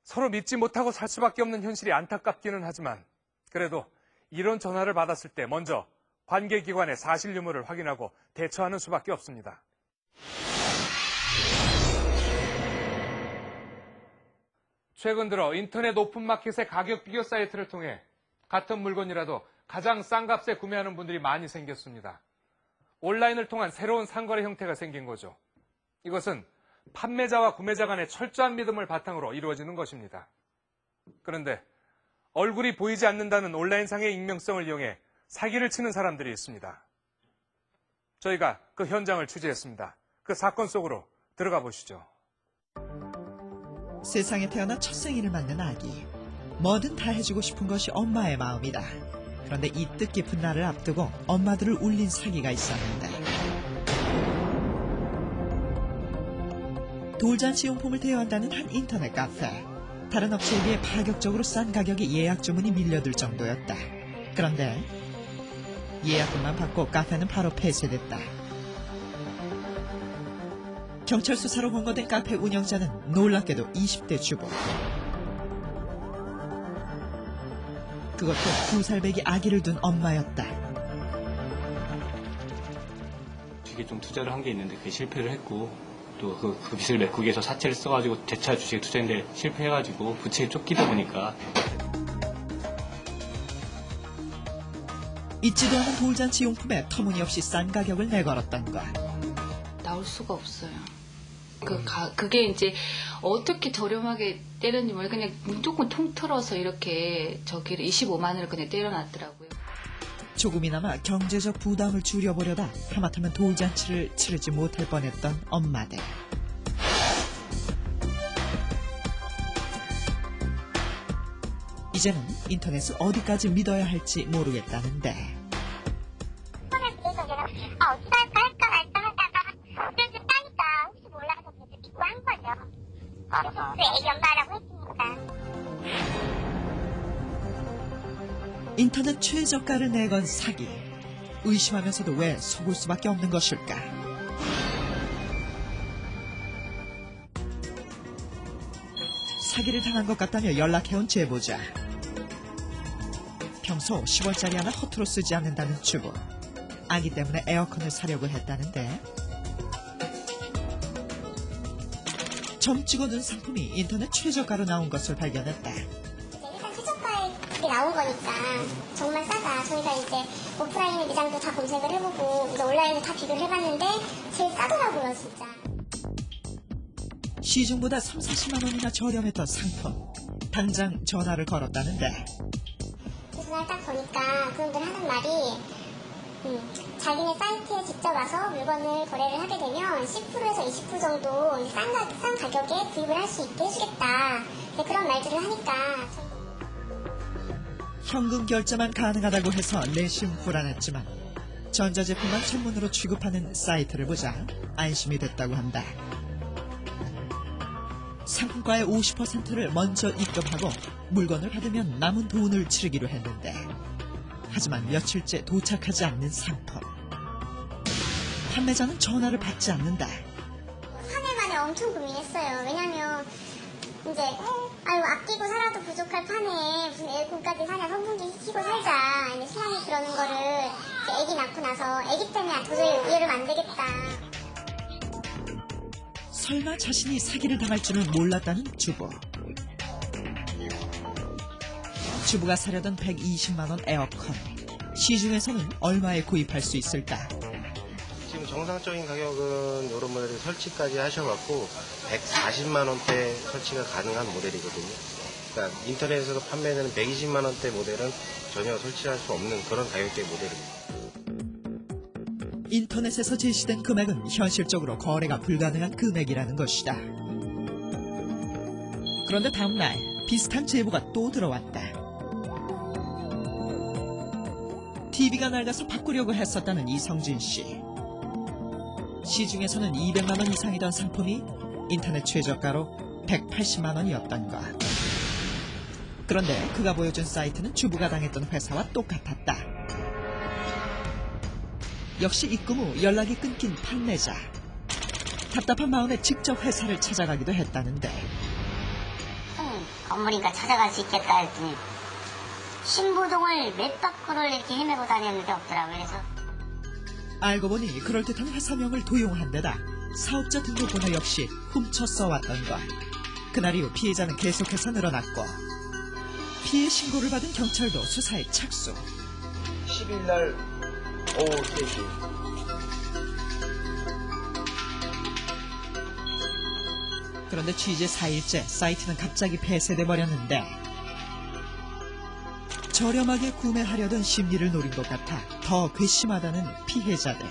서로 믿지 못하고 살 수밖에 없는 현실이 안타깝기는 하지만 그래도 이런 전화를 받았을 때 먼저 관계기관의 사실 유무를 확인하고 대처하는 수밖에 없습니다. 최근 들어 인터넷 오픈마켓의 가격 비교 사이트를 통해 같은 물건이라도 가장 싼 값에 구매하는 분들이 많이 생겼습니다. 온라인을 통한 새로운 상거래 형태가 생긴 거죠. 이것은 판매자와 구매자 간의 철저한 믿음을 바탕으로 이루어지는 것입니다. 그런데 얼굴이 보이지 않는다는 온라인상의 익명성을 이용해 사기를 치는 사람들이 있습니다. 저희가 그 현장을 취재했습니다. 그 사건 속으로 들어가 보시죠. 세상에 태어나 첫 생일을 맞는 아기. 뭐든 다 해주고 싶은 것이 엄마의 마음이다. 그런데 이 뜻깊은 날을 앞두고 엄마들을 울린 사기가 있었는데 돌잔치 용품을 대여한다는 한 인터넷 카페. 다른 업체에 비해 파격적으로 싼 가격의 예약 주문이 밀려들 정도였다. 그런데 예약금만 받고 카페는 바로 폐쇄됐다. 경찰 수사로 검거된 카페 운영자는 놀랍게도 20대 주부. 그것도 2살배기 아기를 둔 엄마였다. 주식에 좀 투자를 한 게 있는데 그게 실패를 했고 또 그 빚을 메꾸기 위해서 사채를 써가지고 재차 주식에 투자했는데 실패해가지고 부채에 쫓기다 보니까 있지도 않은 돌잔치 용품에 터무니없이 싼 가격을 내걸었던 것. 나올 수가 없어요. 그게 이제 어떻게 저렴하게 때렸는지 모르겠어요. 그냥 무조건 통틀어서 이렇게 저기를 25만 원을 그냥 때려놨더라고요. 조금이나마 경제적 부담을 줄여보려다 하마터면 돌잔치를 치르지 못할 뻔했던 엄마들. 이제는 인터넷을 어디까지 믿어야 할지 모르겠다는데. 그래서 내가 어떡할까 할까 말까 하다가 그래도 따니까 혹시 몰라서 그래도 믿고 한 거죠. 그래서 그 애기 엄마라고 했으니까. 인터넷 최저가를 내건 사기. 의심하면서도 왜 속을 수밖에 없는 것일까? 사기를 당한 것 같다며 연락해온 제보자. 평소 10원짜리 하나 허투루 쓰지 않는다는 주부. 아기 때문에 에어컨을 사려고 했다는데 점 찍어둔 상품이 인터넷 최저가로 나온 것을 발견했다. 일단 최저가에 그게 나온 거니까 정말 싸다. 저희가 이제 오프라인 매장도 다 검색을 해보고 이제 온라인도 다 비교를 해봤는데 제일 싸더라고요, 진짜. 시중보다 3, 40만 원이나 저렴했던 상품. 당장 전화를 걸었다는데. 전화를 딱 보니까 그분들 하는 말이 자기네 사이트에 직접 와서 물건을 거래를 하게 되면 10%에서 20% 정도 싼 가격에 구입을 할 수 있게 해주겠다. 그런 말들을 하니까 현금 결제만 가능하다고 해서 내심 불안했지만 전자제품만 전문으로 취급하는 사이트를 보자 안심이 됐다고 한다. 상품가의 50%를 먼저 입금하고 물건을 받으면 남은 돈을 치르기로 했는데 하지만 며칠째 도착하지 않는 상품. 판매자는 전화를 받지 않는다. 3일 만에 엄청 고민했어요. 왜냐면 이제 아유 아끼고 살아도 부족할 판에 무슨 에어컨까지 사냐, 선풍기 키고 살자. 이제 신랑이 그러는 거를 이제 아기 낳고 나서 아기 때문에 도저히 이해를 안 되겠다. 설마 자신이 사기를 당할 줄은 몰랐다는 주부. 주부가 사려던 120만 원 에어컨. 시중에서는 얼마에 구입할 수 있을까? 지금 정상적인 가격은 이런 모델이 설치까지 하셔갖고 140만 원대 설치가 가능한 모델이거든요. 그러니까 인터넷에서 판매되는 120만 원대 모델은 전혀 설치할 수 없는 그런 가격대 모델입니다. 인터넷에서 제시된 금액은 현실적으로 거래가 불가능한 금액이라는 것이다. 그런데 다음날 비슷한 제보가 또 들어왔다. TV가 낡아서 바꾸려고 했었다는 이성진 씨. 시중에서는 200만 원 이상이던 상품이 인터넷 최저가로 180만 원이었던 것. 그런데 그가 보여준 사이트는 주부가 당했던 회사와 똑같았다. 역시 입금 후 연락이 끊긴 판매자. 답답한 마음에 직접 회사를 찾아가기도 했다는데. 건물이니까 찾아갈 수 있겠다 했더니 신부동을 몇 바퀴를 이렇게 헤매고 다녔는데 없더라고요. 그래서 알고 보니 그럴듯한 회사명을 도용한 데다 사업자 등록번호 역시 훔쳐 써왔던 것. 그날 이후 피해자는 계속해서 늘어났고 피해 신고를 받은 경찰도 수사에 착수. 10일 날 오후 3시. 그런데 취재 4일째 사이트는 갑자기 폐쇄돼 버렸는데 저렴하게 구매하려던 심리를 노린 것 같아 더 괘씸하다는 피해자들.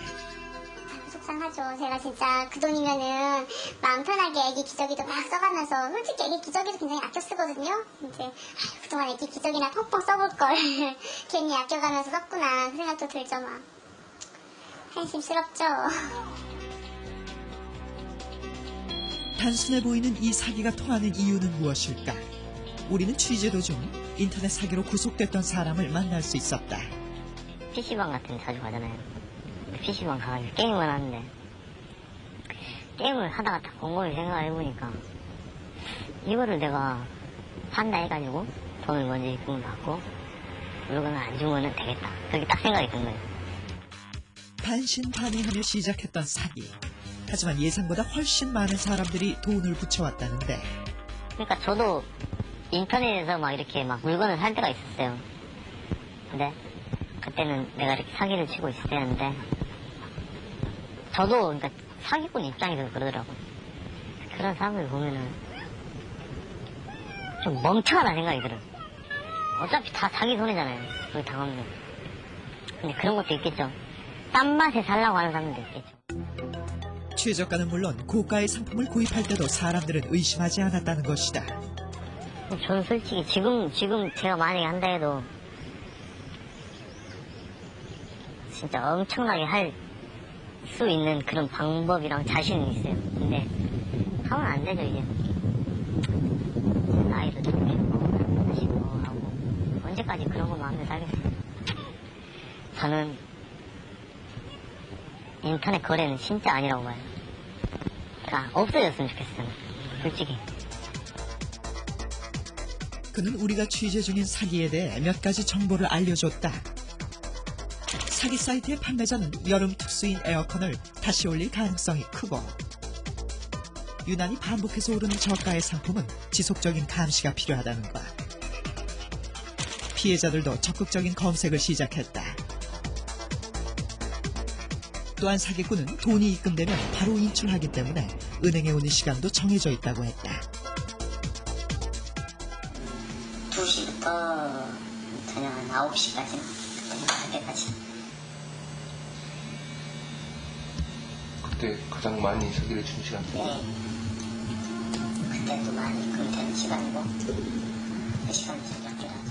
속상하죠. 제가 진짜 그 돈이면은 마음 편하게 애기 기저귀도 막 써가면서 솔직히 애기 기저귀도 굉장히 아껴 쓰거든요. 이제 그동안 애기 기저귀나 펑펑 써볼 걸 괜히 아껴가면서 썼구나 그 생각도 들죠. 막 한심스럽죠. 단순해 보이는 이 사기가 통하는 이유는 무엇일까? 우리는 취재 도중 인터넷 사기로 구속됐던 사람을 만날 수 있었다. PC방 같은 데 자주 가잖아요. PC방 가가지고 게임을 하는데 게임을 하다가 딱 곰곰이 생각을 해보니까 이거를 내가 판다 해가지고 돈을 먼저 입금을 받고 물건을 안 주면 되겠다. 그렇게 딱 생각이 든 거예요. 반신반의하며 시작했던 사기. 하지만 예상보다 훨씬 많은 사람들이 돈을 붙여왔다는데. 그러니까 저도 인터넷에서 막 이렇게 막 물건을 살 때가 있었어요. 근데 그때는 내가 이렇게 사기를 치고 있을 때였는데 저도 그러니까 사기꾼 입장에서 그러더라고요. 그런 사람들 보면은 좀 멍청하다는 생각이 들어요. 어차피 다 자기 손해잖아요. 그걸 당하면. 근데 그런 것도 있겠죠. 딴 맛에 살라고 하는 사람들도 있겠죠. 최저가는 물론 고가의 상품을 구입할 때도 사람들은 의심하지 않았다는 것이다. 저는 솔직히 지금 제가 만약에 한다 해도 진짜 엄청나게 할 수 있는 그런 방법이랑 자신은 있어요. 근데 하면 안 되죠 이제. 나이도 좀 먹고 다시 뭐 하고 언제까지 그런 거 마음에 살겠어요. 저는 인터넷 거래는 진짜 아니라고 봐요. 그러니까 없어졌으면 좋겠어요. 솔직히. 그는 우리가 취재 중인 사기에 대해 몇 가지 정보를 알려줬다. 사기 사이트의 판매자는 여름 특수인 에어컨을 다시 올릴 가능성이 크고 유난히 반복해서 오르는 저가의 상품은 지속적인 감시가 필요하다는 것. 피해자들도 적극적인 검색을 시작했다. 또한 사기꾼은 돈이 입금되면 바로 인출하기 때문에 은행에 오는 시간도 정해져 있다고 했다. 2시부터 저녁 한 9시까지 할 때까지. 그때 가장 많이 사기를 친 시간? 네. 그때도 많이 입금되는 시간이고 그 시간이 제일 적게 나죠.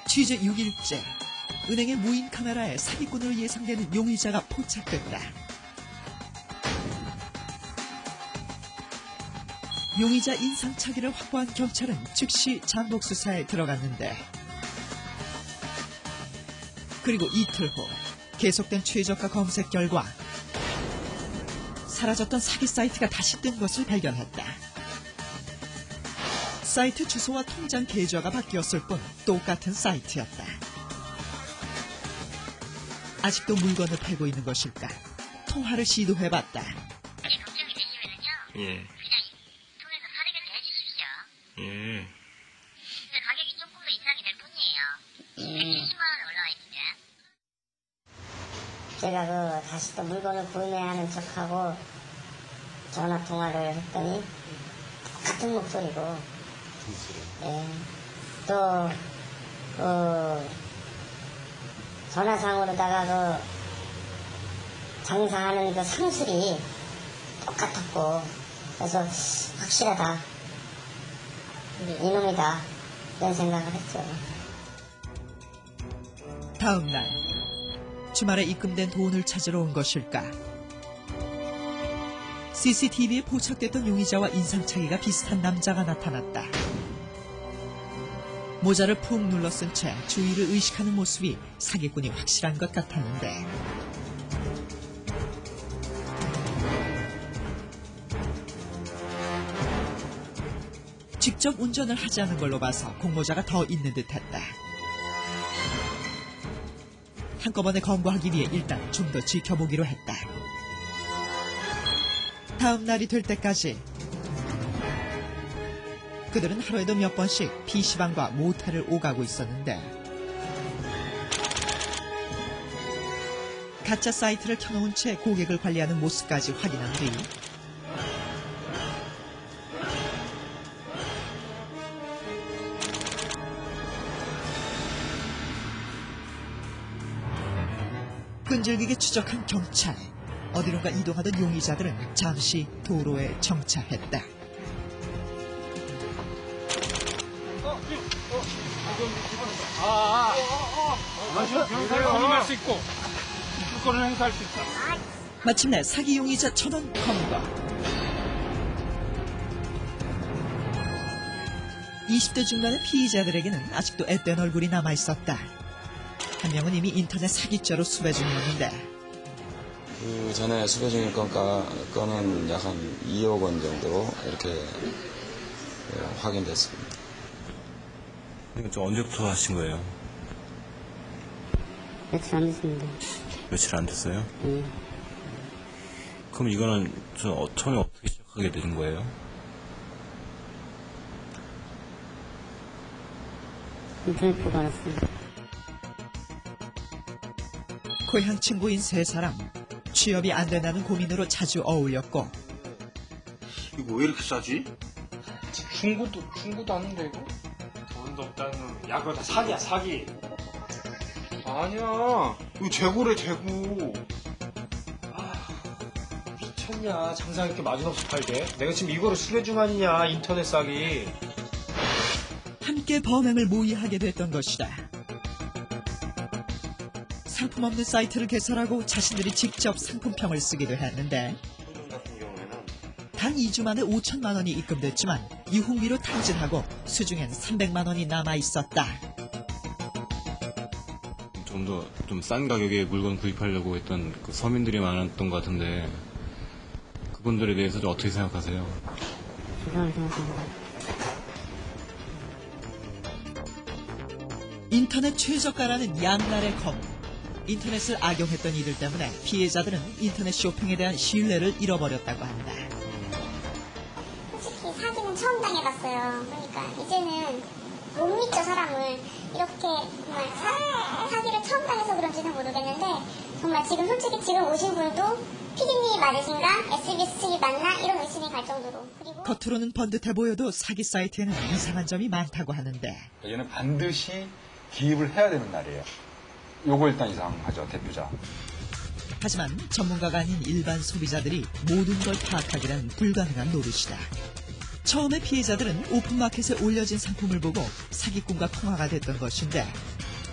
취재 6일째 은행의 무인 카메라에 사기꾼으로 예상되는 용의자가 포착됐다. 용의자 인상착의를 확보한 경찰은 즉시 잠복 수사에 들어갔는데, 그리고 이틀 후 계속된 최저가 검색 결과 사라졌던 사기 사이트가 다시 뜬 것을 발견했다. 사이트 주소와 통장 계좌가 바뀌었을 뿐 똑같은 사이트였다. 아직도 물건을 팔고 있는 것일까? 통화를 시도해봤다. 걱정이 되시면은요. 예. 그냥 통해서 사례를 해주십시오. 예. 그 가격이 조금 더 인상이 될 뿐이에요. 170만 원 올라와 있는데. 제가 다시 또 물건을 구매하는 척하고 전화 통화를 했더니 같은 목소리고, 예. 또 전화상으로다가 장사하는 상술이 똑같았고, 그래서 확실하다, 이놈이다, 이런 생각을 했죠. 다음 날 주말에 입금된 돈을 찾으러 온 것일까? CCTV에 포착됐던 용의자와 인상착의가 비슷한 남자가 나타났다. 모자를 푹 눌러 쓴 채 주위를 의식하는 모습이 사기꾼이 확실한 것 같았는데, 직접 운전을 하지 않은 걸로 봐서 공모자가 더 있는 듯했다. 한꺼번에 검거하기 위해 일단 좀 더 지켜보기로 했다. 다음 날이 될 때까지 그들은 하루에도 몇 번씩 PC방과 모텔을 오가고 있었는데, 가짜 사이트를 켜놓은 채 고객을 관리하는 모습까지 확인한 뒤 끈질기게 추적한 경찰. 어디론가 이동하던 용의자들은 잠시 도로에 정차했다. 경찰에 확인할 수 있고 물건을 행사할 수 있다. 마침내 사기 용의자 전원 검거. 20대 중반의 피의자들에게는 아직도 앳된 얼굴이 남아있었다. 한 명은 이미 인터넷 사기죄로 수배 중이었는데, 그 전에 수배 중인 건은 약 한 2억 원 정도 이렇게 확인됐습니다. 이거 좀 언제부터 하신 거예요? 며칠 안 됐습니다. 며칠 안 됐어요? 예. 그럼 이거는 처음에 어떻게 시작하게 된 거예요? 인터넷 보고 알았습니다. 고향 친구인 세 사람. 취업이 안 된다는 고민으로 자주 어울렸고, 이거 왜 이렇게 싸지? 중고도 아닌데 이거? 돈도 없다는 놈. 야, 그거 다 사기야, 사기. 아니야. 이거 재고래, 재고. 미쳤냐? 장사 이렇게 마진없이 팔게? 내가 지금 이거를 수배 중 아니냐? 인터넷 사기. 함께 범행을 모의하게 됐던 것이다. 상품 없는 사이트를 개설하고 자신들이 직접 상품평을 쓰기도 했는데, 단 2주 만에 5천만 원이 입금됐지만 유흥비로 탕진하고 수중엔 300만 원이 남아있었다. 좀 더 좀 싼 가격에 물건 구입하려고 했던 그 서민들이 많았던 것 같은데, 그분들에 대해서 좀 어떻게 생각하세요? 인터넷 최저가라는 양날의 검. 인터넷을 악용했던 이들 때문에 피해자들은 인터넷 쇼핑에 대한 신뢰를 잃어버렸다고 한다. 솔직히 사기는 처음 당해봤어요. 그러니까 이제는 못 믿죠, 사람을. 이렇게 정말 사기를 처음 당해서 그런지는 모르겠는데, 정말 지금 오신 분도 피디님이 맞으신가? SBS 측이 맞나? 이런 의심이 갈 정도로. 그리고 겉으로는 번듯해 보여도 사기 사이트에는 이상한 점이 많다고 하는데, 얘는 반드시 기입을 해야 되는 날이에요. 요거 일단 이상하죠, 대표자. 하지만 전문가가 아닌 일반 소비자들이 모든 걸 파악하기란 불가능한 노릇이다. 처음에 피해자들은 오픈마켓에 올려진 상품을 보고 사기꾼과 통화가 됐던 것인데,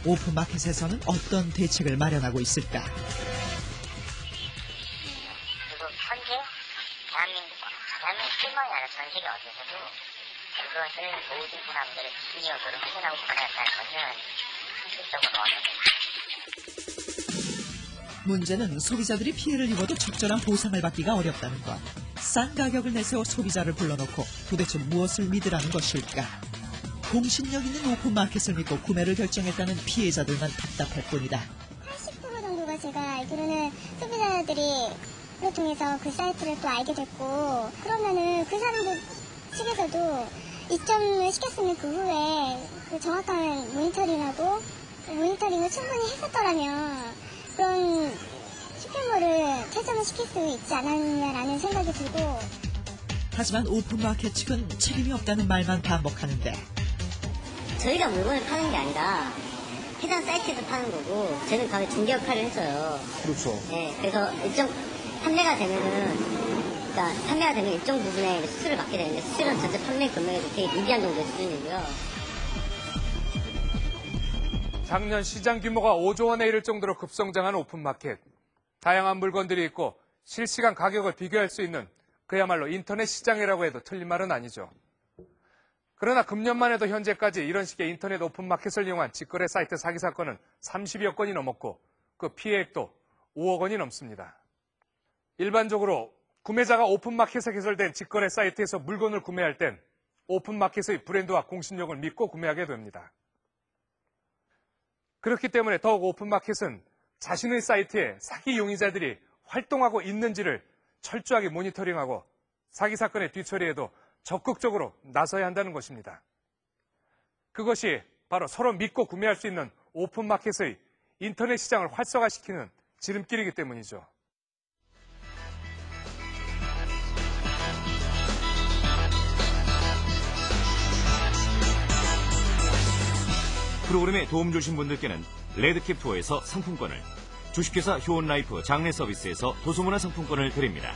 오픈마켓에서는 어떤 대책을 마련하고 있을까? 그리고 현재 대한민국 뿐만이 아니라 전 세계 어디서도 그것을 모든 사람들의 기억으로 확인하고 받아낸다는 것은 현실적으로 어렵다. 문제는 소비자들이 피해를 입어도 적절한 보상을 받기가 어렵다는 것. 싼 가격을 내세워 소비자를 불러놓고 도대체 무엇을 믿으라는 것일까? 공신력 있는 오픈마켓을 믿고 구매를 결정했다는 피해자들만 답답할 뿐이다. 80% 정도가 제가 알기로는 소비자들이 를 통해서 그 사이트를 또 알게 됐고, 그러면은 그 사람들 측에서도 입점을 시켰으면 그 후에 그 정확한 모니터링을 충분히 했었더라면 그런 쇼핑몰을 퇴점을 시킬 수 있지 않았냐라는 생각이 들고. 하지만 오픈마켓 측은 책임이 없다는 말만 반복하는데, 저희가 물건을 파는 게 아니라 해당 사이트에서 파는 거고, 저희는 거의 중개 역할을 했어요. 그렇죠. 네, 그래서 판매가 되면 일정 부분의 수수료를 받게 되는데, 수수료는 전체 판매 금액에서 되게 미비한 정도의 수준이고요. 작년 시장 규모가 5조 원에 이를 정도로 급성장한 오픈마켓. 다양한 물건들이 있고 실시간 가격을 비교할 수 있는 그야말로 인터넷 시장이라고 해도 틀린 말은 아니죠. 그러나 금년만 해도 현재까지 이런 식의 인터넷 오픈마켓을 이용한 직거래 사이트 사기 사건은 30여 건이 넘었고 그 피해액도 5억 원이 넘습니다. 일반적으로 구매자가 오픈마켓에 개설된 직거래 사이트에서 물건을 구매할 땐 오픈마켓의 브랜드와 공신력을 믿고 구매하게 됩니다. 그렇기 때문에 더욱 오픈마켓은 자신의 사이트에 사기 용의자들이 활동하고 있는지를 철저하게 모니터링하고 사기 사건의 뒤처리에도 적극적으로 나서야 한다는 것입니다. 그것이 바로 서로 믿고 구매할 수 있는 오픈마켓의 인터넷 시장을 활성화시키는 지름길이기 때문이죠. 프로그램에 도움 주신 분들께는 레드캡 투어에서 상품권을, 주식회사 효온라이프 장례 서비스에서 도소문화 상품권을 드립니다.